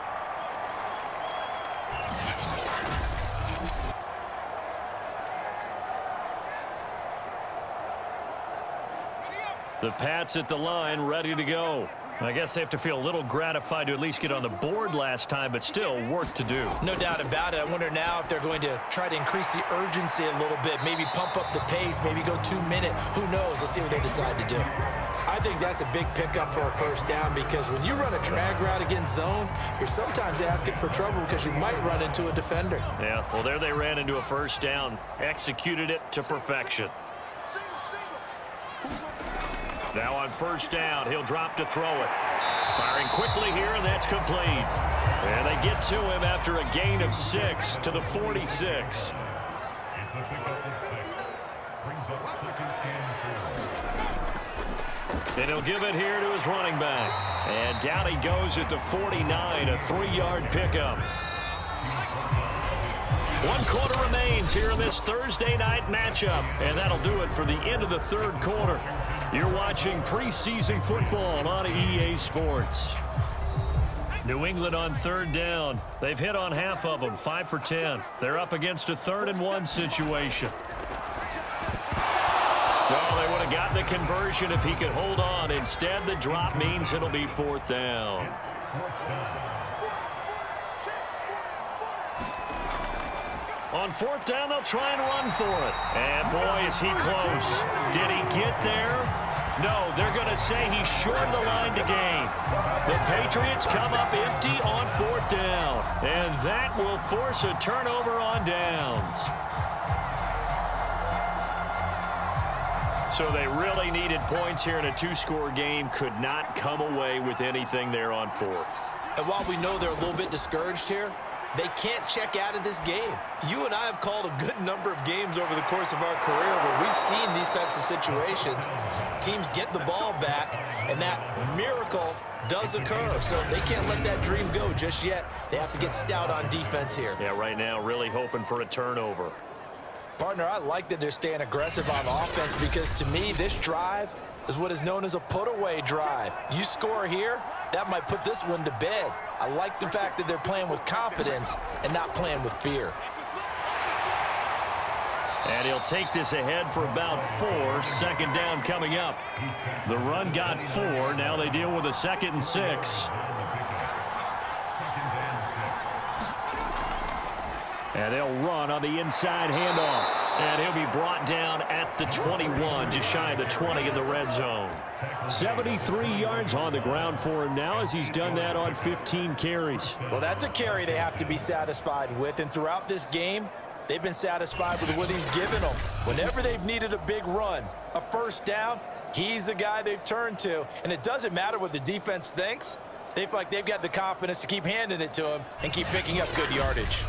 S2: The Pats at the line, ready to go. I guess they have to feel a little gratified to at least get on the board last time, but still work to do.
S3: No doubt about it. I wonder now if they're going to try to increase the urgency a little bit, maybe pump up the pace, maybe go 2-minute. Who knows? Let's see what they decide to do. I think that's a big pickup for a first down because when you run a drag route against zone, you're sometimes asking for trouble because you might run into a defender.
S2: Yeah, well, there they ran into a first down, executed it to perfection. Now on first down, he'll drop to throw it. Firing quickly here, and that's complete. And they get to him after a gain of 6 to the 46. And he'll give it here to his running back. And down he goes at the 49, a 3-yard pickup. 1 quarter remains here in this Thursday night matchup. And that'll do it for the end of the third quarter. You're watching preseason football on EA Sports. New England on third down. They've hit on half of them, 5 for 10. They're up against a 3rd-and-1 situation. Well, they would have gotten the conversion if he could hold on. Instead, the drop means it'll be 4th down. On 4th down, they'll try and run for it. And, boy, is he close. Did he get there? No, they're going to say he's short of the line to gain. The Patriots come up empty on 4th down. And that will force a turnover on downs. So they really needed points here in a 2-score game. Could not come away with anything there on 4th.
S3: And while we know they're a little bit discouraged here, they can't check out of this game. You and I have called a good number of games over the course of our career where we've seen these types of situations. Teams get the ball back, and that miracle does occur. So they can't let that dream go just yet. They have to get stout on defense here.
S2: Yeah, right now really hoping for a turnover.
S5: Partner, I like that they're staying aggressive on offense because to me, this drive is what is known as a put-away drive. You score here, that might put this one to bed. I like the fact that they're playing with confidence and not playing with fear.
S2: And he'll take this ahead for about 4. 2nd down coming up. The run got 4. Now they deal with a 2nd and 6. And they'll run on the inside handoff. And he'll be brought down at the 21, just shy of the 20 in the red zone. 73 yards on the ground for him now as he's done that on 15 carries.
S5: Well, that's a carry they have to be satisfied with. And throughout this game, they've been satisfied with what he's given them. Whenever they've needed a big run, a first down, he's the guy they've turned to. And it doesn't matter what the defense thinks. They feel like they've got the confidence to keep handing it to him and keep picking up good yardage.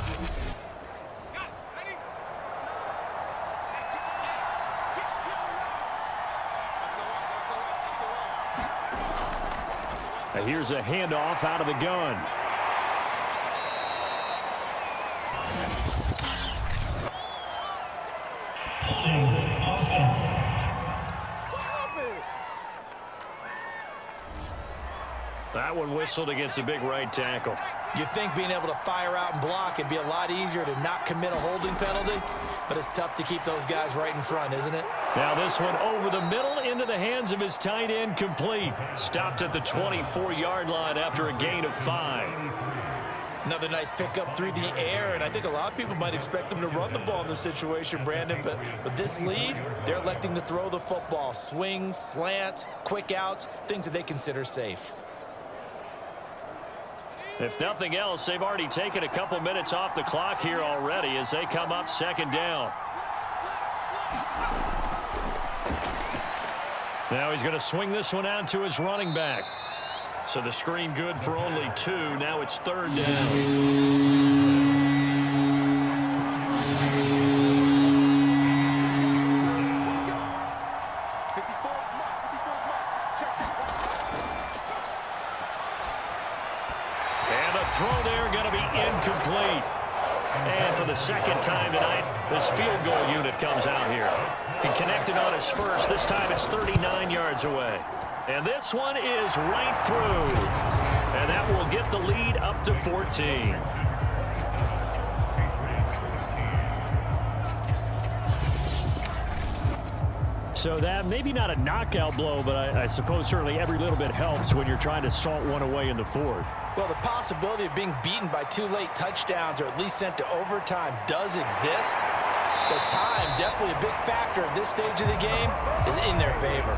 S2: And here's a handoff out of the gun. That one whistled against a big right tackle.
S3: You'd think being able to fire out and block would be a lot easier to not commit a holding penalty, but it's tough to keep those guys right in front, isn't it?
S2: Now this one over the middle into the hands of his tight end, complete. Stopped at the 24-yard line after a gain of 5.
S3: Another nice pickup through the air, and I think a lot of people might expect them to run the ball in this situation, Brandon, but with this lead, they're electing to throw the football. Swings, slants, quick outs, things that they consider safe.
S2: If nothing else, they've already taken a couple minutes off the clock here already as they come up 2nd down. Now he's going to swing this one out to his running back. So the screen good for only 2. Now it's 3rd down. Throw there going to be incomplete. And for the 2nd time tonight, this field goal unit comes out here. He connected on his first. This time it's 39 yards away. And this one is right through. And that will get the lead up to 14.
S4: So that maybe not a knockout blow, but I suppose certainly every little bit helps when you're trying to salt one away in the fourth.
S5: Well, the possibility of being beaten by 2 late touchdowns or at least sent to overtime does exist. But time, definitely a big factor at this stage of the game, is in their favor.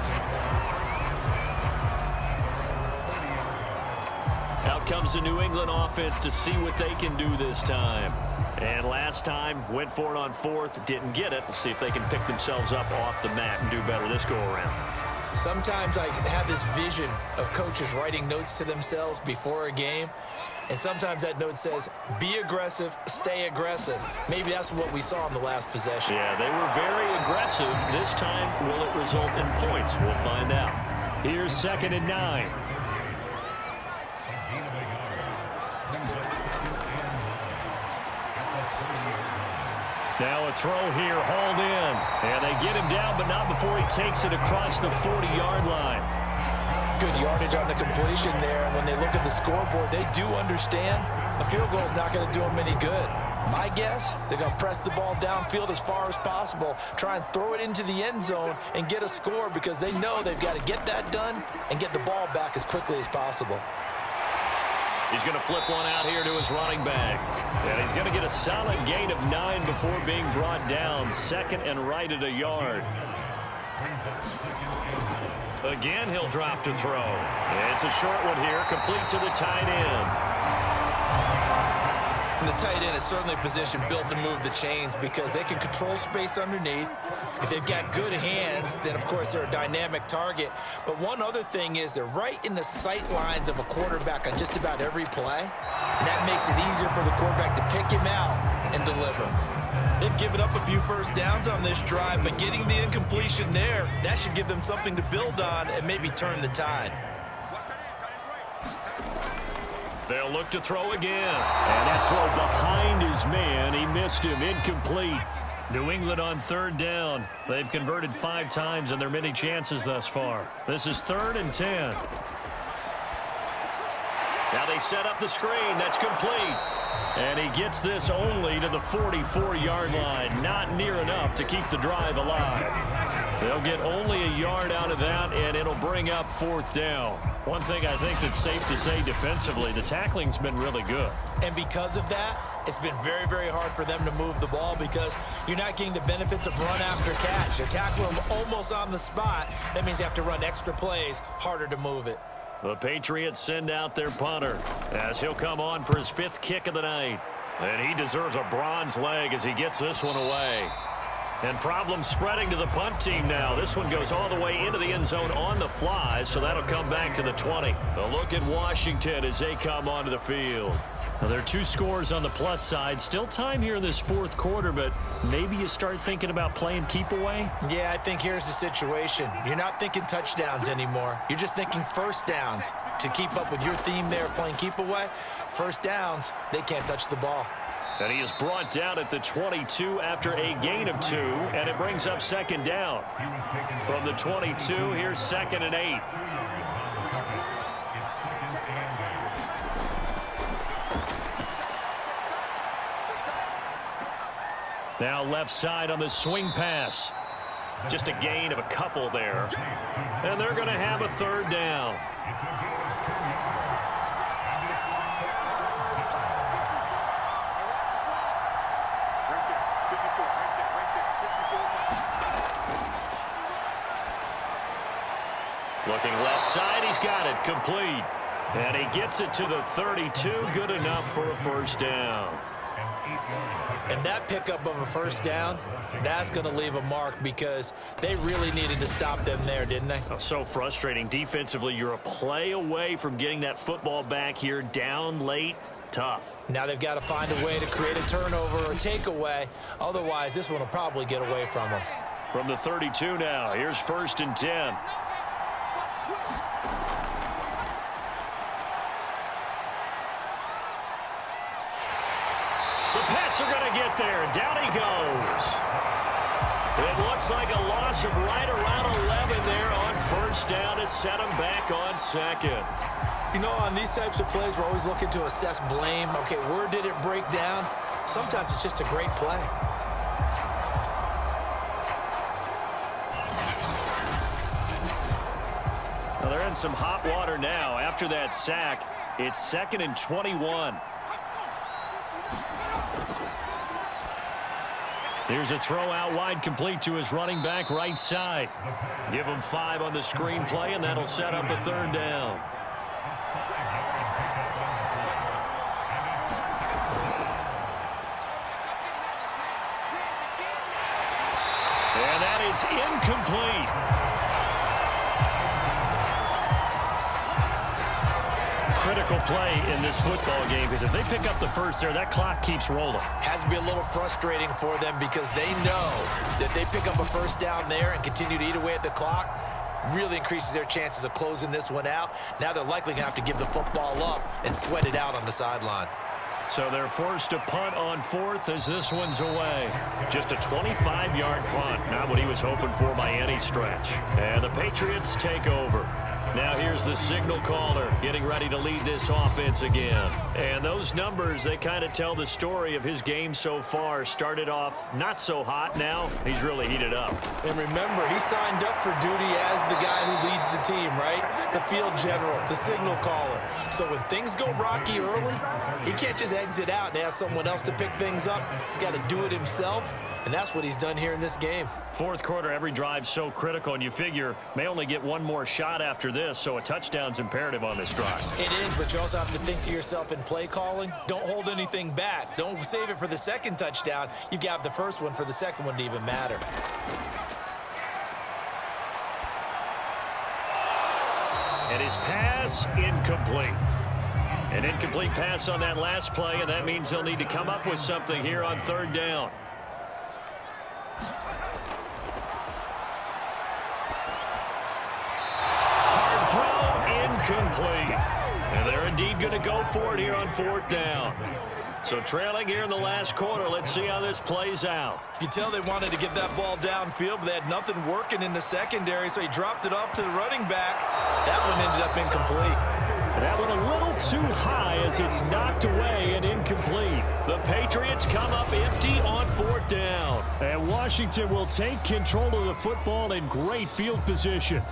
S2: Out comes the New England offense to see what they can do this time. And last time, went for it on fourth, didn't get it. We'll see if they can pick themselves up off the mat and do better this go-around.
S3: Sometimes I have this vision of coaches writing notes to themselves before a game, and sometimes that note says, be aggressive, stay aggressive. Maybe that's what we saw in the last possession.
S2: Yeah, they were very aggressive. This time, will it result in points? We'll find out.
S4: Here's 2nd and 9. Now a throw here, hauled in. And they get him down, but not before he takes it across the 40-yard line.
S5: Good yardage on the completion there. And when they look at the scoreboard, they do understand a field goal is not going to do them any good. My guess, they're going to press the ball downfield as far as possible, try and throw it into the end zone and get a score because they know they've got to get that done and get the ball back as quickly as possible.
S2: He's going to flip one out here to his running back. And he's going to get a solid gain of 9 before being brought down. 2nd and right at a yard. Again, he'll drop to throw. It's a short one here, complete to the tight end.
S3: And the tight end is certainly a position built to move the chains because they can control space underneath. If they've got good hands, then, of course, they're a dynamic target. But one other thing is they're right in the sight lines of a quarterback on just about every play. And that makes it easier for the quarterback to pick him out and deliver. They've given up a few first downs on this drive, but getting the incompletion there, that should give them something to build on and maybe turn the tide.
S2: They'll look to throw again.
S4: And that throw behind his man. He missed him. Incomplete.
S2: New England on 3rd down. They've converted 5 times in their many chances thus far. This is 3rd and 10. Now they set up the screen. That's complete. And he gets this only to the 44-yard line. Not near enough to keep the drive alive. They'll get only a yard out of that, and it'll bring up 4th down. One thing I think that's safe to say defensively, the tackling's been really good.
S3: And because of that, it's been very, very hard for them to move the ball because you're not getting the benefits of run after catch. They're tackling them almost on the spot. That means you have to run extra plays, harder to move it.
S2: The Patriots send out their punter as he'll come on for his 5th kick of the night. And he deserves a bronze leg as he gets this one away. And problems spreading to the punt team now. This one goes all the way into the end zone on the fly, so that'll come back to the 20. A look at Washington as they come onto the field.
S4: Now, there are 2 scores on the plus side. Still time here in this 4th quarter, but maybe you start thinking about playing keep away?
S3: Yeah, I think here's the situation. You're not thinking touchdowns anymore. You're just thinking first downs. To keep up with your theme there, playing keep away, first downs, they can't touch the ball.
S2: And he is brought down at the 22 after a gain of 2, and it brings up 2nd down. From the 22, here's 2nd and 8.
S4: Now left side on the swing pass.
S2: Just a gain of a couple there. And they're going to have a 3rd down. Looking left side, he's got it, complete. And he gets it to the 32, good enough for a 1st down.
S3: And that pickup of a 1st down, that's going to leave a mark because they really needed to stop them there, didn't they?
S2: Oh, so frustrating. Defensively, you're a play away from getting that football back here, down late, tough.
S3: Now they've got to find a way to create a turnover or takeaway. Otherwise, this one will probably get away from them.
S2: From the 32 now, here's 1st and 10. The pass Patriots are going to get there. Down he goes. It looks like a loss of right around 11 there on first down to set him back on second.
S3: You know, on these types of plays, we're always looking to assess blame. Okay, where did it break down? Sometimes it's just a great play.
S2: Well, they're in some hot water now. After that sack, it's 2nd and 21. Here's a throw out wide, complete to his running back right side. Give him 5 on the screenplay, and that'll set up a 3rd down. And that is incomplete. Critical play in this football game, because if they pick up the first there, that clock keeps rolling.
S3: Has to be a little frustrating for them because they know that they pick up a first down there and continue to eat away at the clock, really increases their chances of closing this one out. Now they're likely going to have to give the football up and sweat it out on the sideline.
S2: So they're forced to punt on 4th as this one's away. Just a 25-yard punt, not what he was hoping for by any stretch. And the Patriots take over. Now here's the signal caller getting ready to lead this offense again. And those numbers, they kind of tell the story of his game so far. Started off not so hot. Now he's really heated up.
S3: And remember, he signed up for duty as the guy who leads the team, right? The field general, the signal caller. So when things go rocky early, he can't just exit out and ask someone else to pick things up. He's got to do it himself, and that's what he's done here in this game.
S2: 4th quarter, every drive's so critical, and you figure may only get one more shot after this, so a touchdown's imperative on this drive.
S3: It is, but you also have to think to yourself in play calling, don't hold anything back. Don't save it for the second touchdown. You've got the first one for the second one to even matter.
S2: And his pass incomplete. An incomplete pass on that last play, and that means they'll need to come up with something here on 3rd down. Incomplete. And they're indeed going to go for it here on 4th down. So trailing here in the last quarter. Let's see how this plays out.
S3: You can tell they wanted to get that ball downfield, but they had nothing working in the secondary, so he dropped it off to the running back. That one ended up incomplete.
S2: And that one a little too high as it's knocked away and incomplete. The Patriots come up empty on 4th down. And Washington will take control of the football in great field position.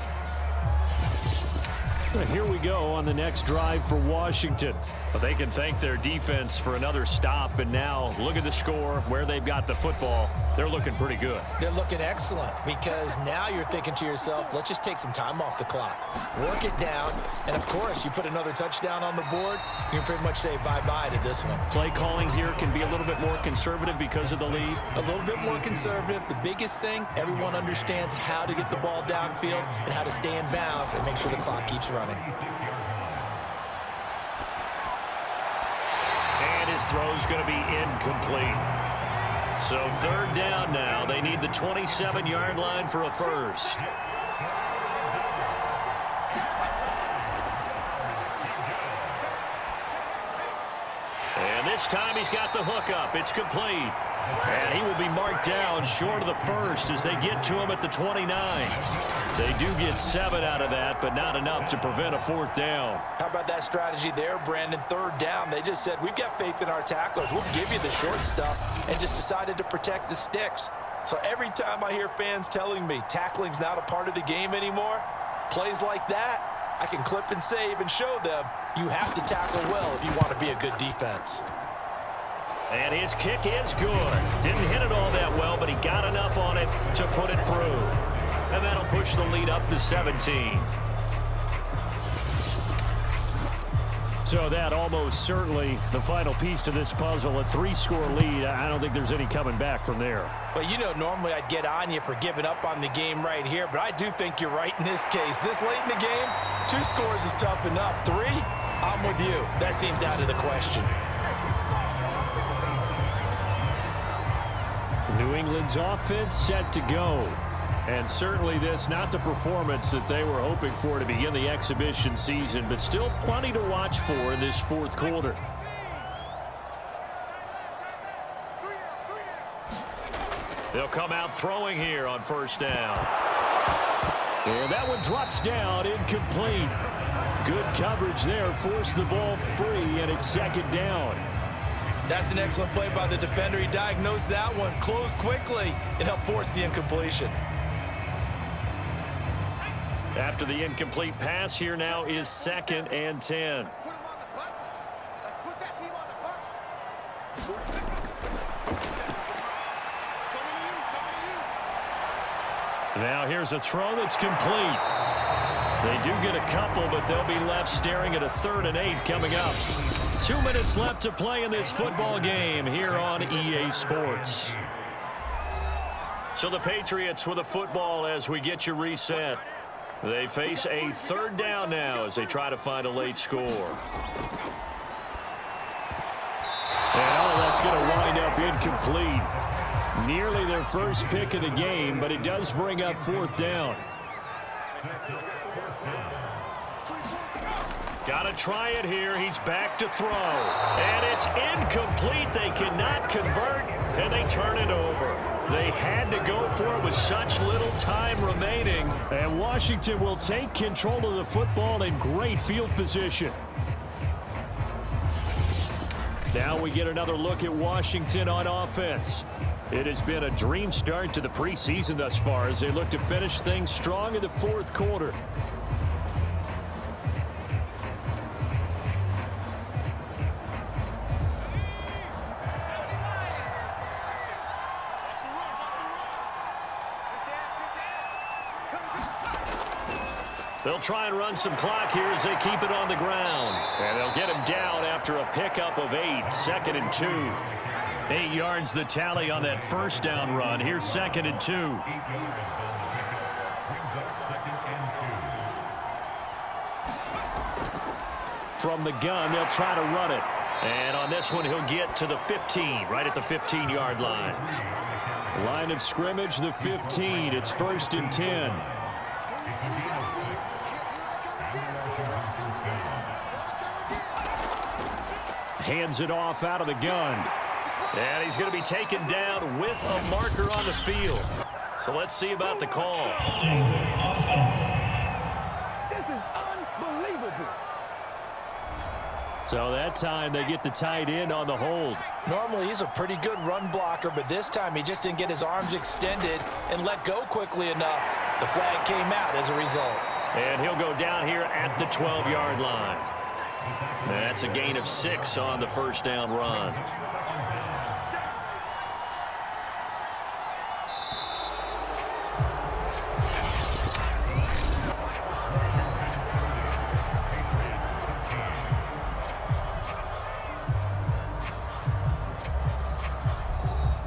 S2: Here we go on the next drive for Washington. But they can thank their defense for another stop. And now look at the score, where they've got the football. They're looking pretty good.
S3: They're looking excellent because now you're thinking to yourself, let's just take some time off the clock. Work it down. And, of course, you put another touchdown on the board, you can pretty much say bye-bye to this one.
S2: Play calling here can be a little bit more conservative because of the lead.
S3: A little bit more conservative. The biggest thing, everyone understands how to get the ball downfield and how to stay in bounds and make sure the clock keeps running.
S2: And his throw's going to be incomplete. So 3rd down now. They need the 27-yard line for a first. And this time he's got the hook up. It's complete. And he will be marked down short of the first as they get to him at the 29. They do get 7 out of that, but not enough to prevent a 4th down.
S5: How about that strategy there, Brandon? 3rd down, they just said, we've got faith in our tacklers. We'll give you the short stuff, and just decided to protect the sticks. So every time I hear fans telling me tackling's not a part of the game anymore, plays like that, I can clip and save and show them you have to tackle well if you want to be a good defense.
S2: And his kick is good. Didn't hit it all that well, but he got enough on it to put it through. And that'll push the lead up to 17. So that almost certainly the final piece to this puzzle, a 3-score lead. I don't think there's any coming back from there.
S5: Well, you know, normally I'd get on you for giving up on the game right here, but I do think you're right in this case. This late in the game, 2 scores is tough enough. 3, I'm with you. That seems out of the question.
S2: New England's offense set to go. And certainly this, not the performance that they were hoping for to begin the exhibition season, but still plenty to watch for in this 4th quarter. They'll come out throwing here on first down. And that one drops down, incomplete. Good coverage there, forced the ball free, and it's second down.
S3: That's an excellent play by the defender. He diagnosed that one, closed quickly, and helped force the incompletion.
S2: After the incomplete pass, here now is 2nd and 10. Now here's a throw that's complete. They do get a couple, but they'll be left staring at a 3rd and 8 coming up. 2 minutes left to play in this football game here on EA Sports. So the Patriots with a football as we get you reset. They face a 3rd down now as they try to find a late score. And that's going to wind up incomplete. Nearly their first pick of the game, but it does bring up 4th down. Got to try it here. He's back to throw. And it's incomplete. They cannot convert, and they turn it over. They had to go for it with such little time remaining. And Washington will take control of the football in great field position. Now we get another look at Washington on offense. It has been a dream start to the preseason thus far as they look to finish things strong in the 4th quarter. They'll try and run some clock here as they keep it on the ground. And they'll get him down after a pickup of 8, 2nd and 2. 8 yards the tally on that first down run. Here's 2nd and 2. From the gun, they'll try to run it. And on this one, he'll get to the 15, right at the 15-yard line. Line of scrimmage, the 15. It's 1st and 10. Hands it off out of the gun. And he's going to be taken down with a marker on the field. So let's see about the call.
S7: This is unbelievable.
S2: So that time they get the tight end on the hold.
S5: Normally he's a pretty good run blocker, but this time he just didn't get his arms extended and let go quickly enough. The flag came out as a result.
S2: And he'll go down here at the 12-yard line. That's a gain of 6 on the first down run.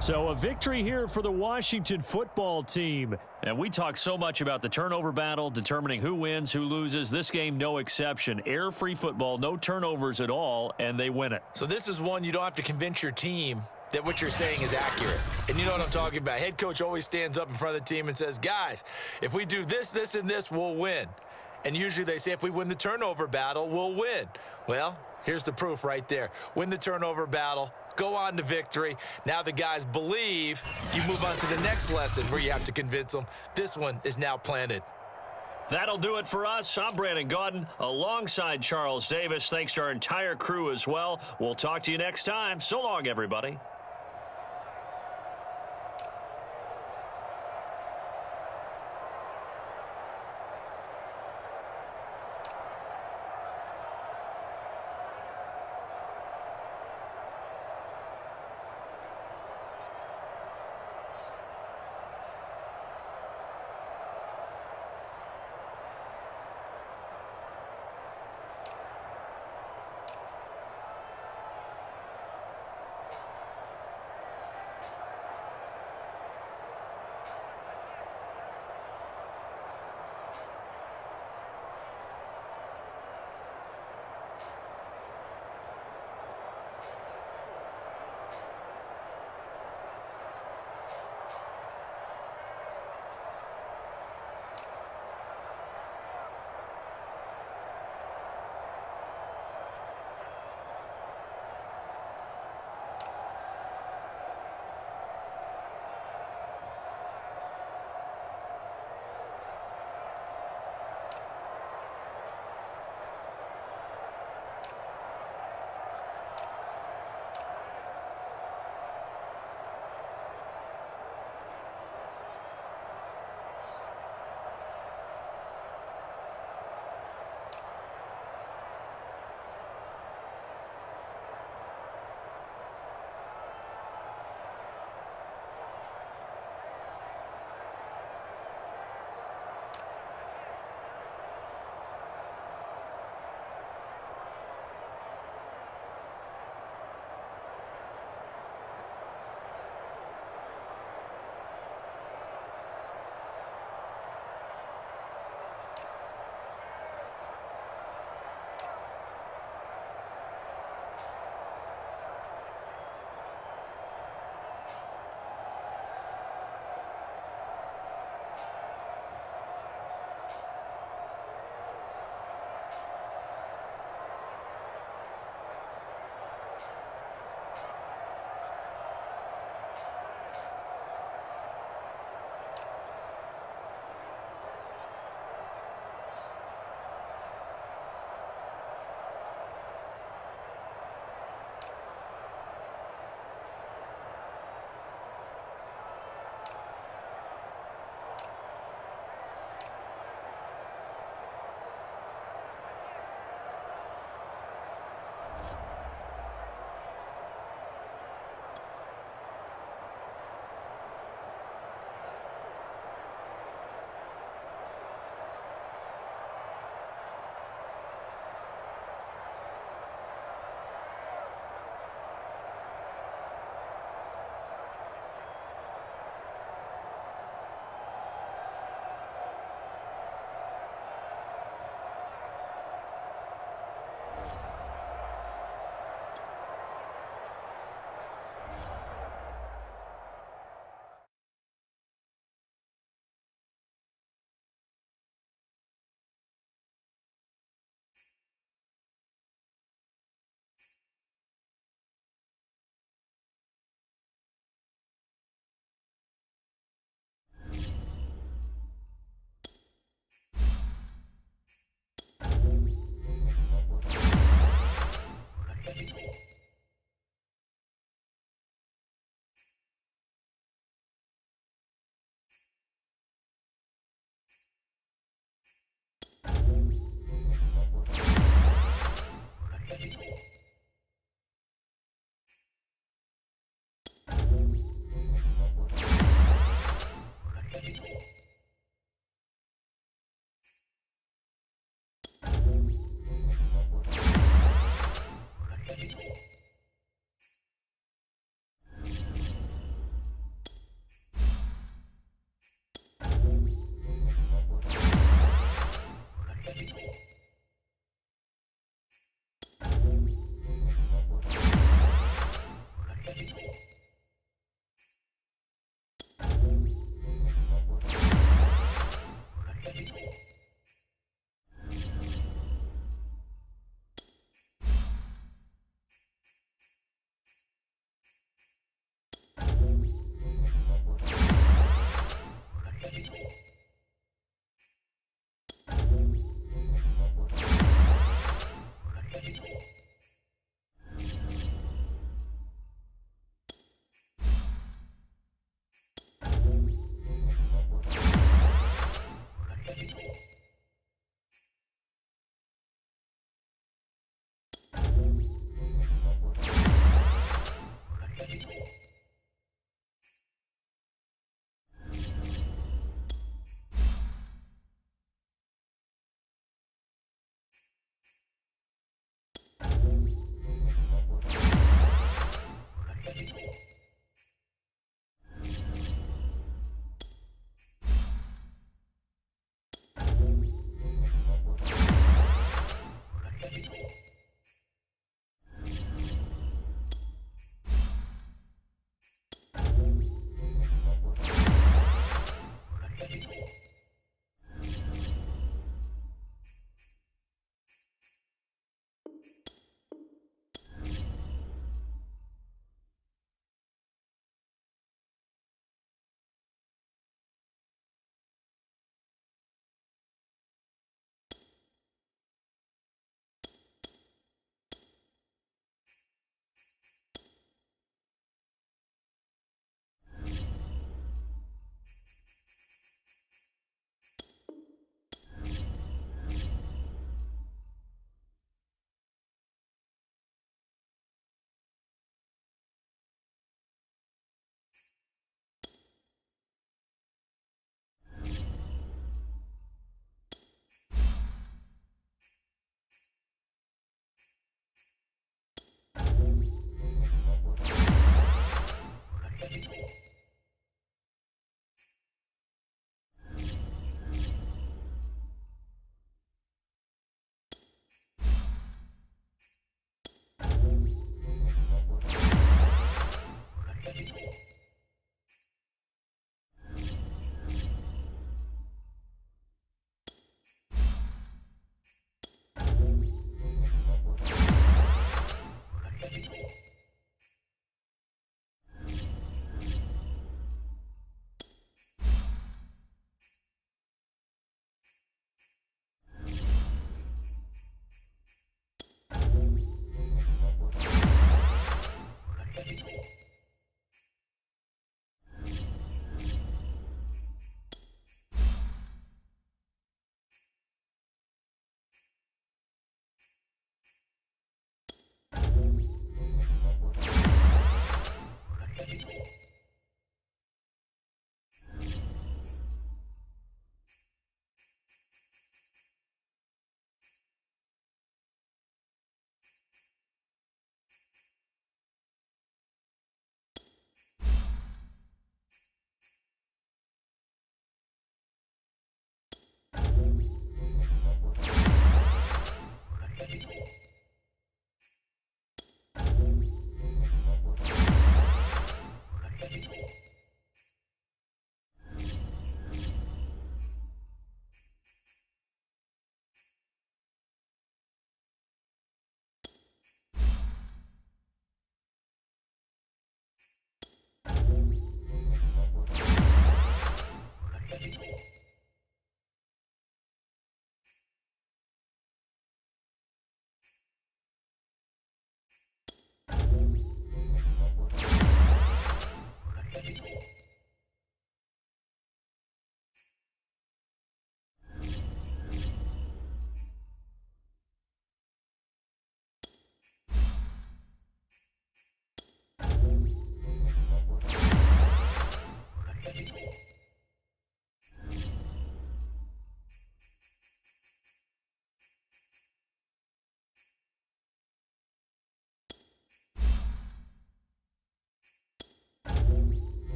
S2: So a victory here for the Washington football team. And we talk so much about the turnover battle, determining who wins, who loses. This game, no exception. Error-free football, no turnovers at all, and they win it.
S3: So this is one you don't have to convince your team that what you're saying is accurate. And you know what I'm talking about. Head coach always stands up in front of the team and says, guys, if we do this, this, and this, we'll win. And usually they say if we win the turnover battle, we'll win. Well, here's the proof right there. Win the turnover battle. Go on to victory. Now the guys believe. You move on to the next lesson where you have to convince them. This one is now planted.
S2: That'll do it for us. I'm Brandon Gaudin alongside Charles Davis. Thanks to our entire crew as well. We'll talk to you next time. So long, everybody.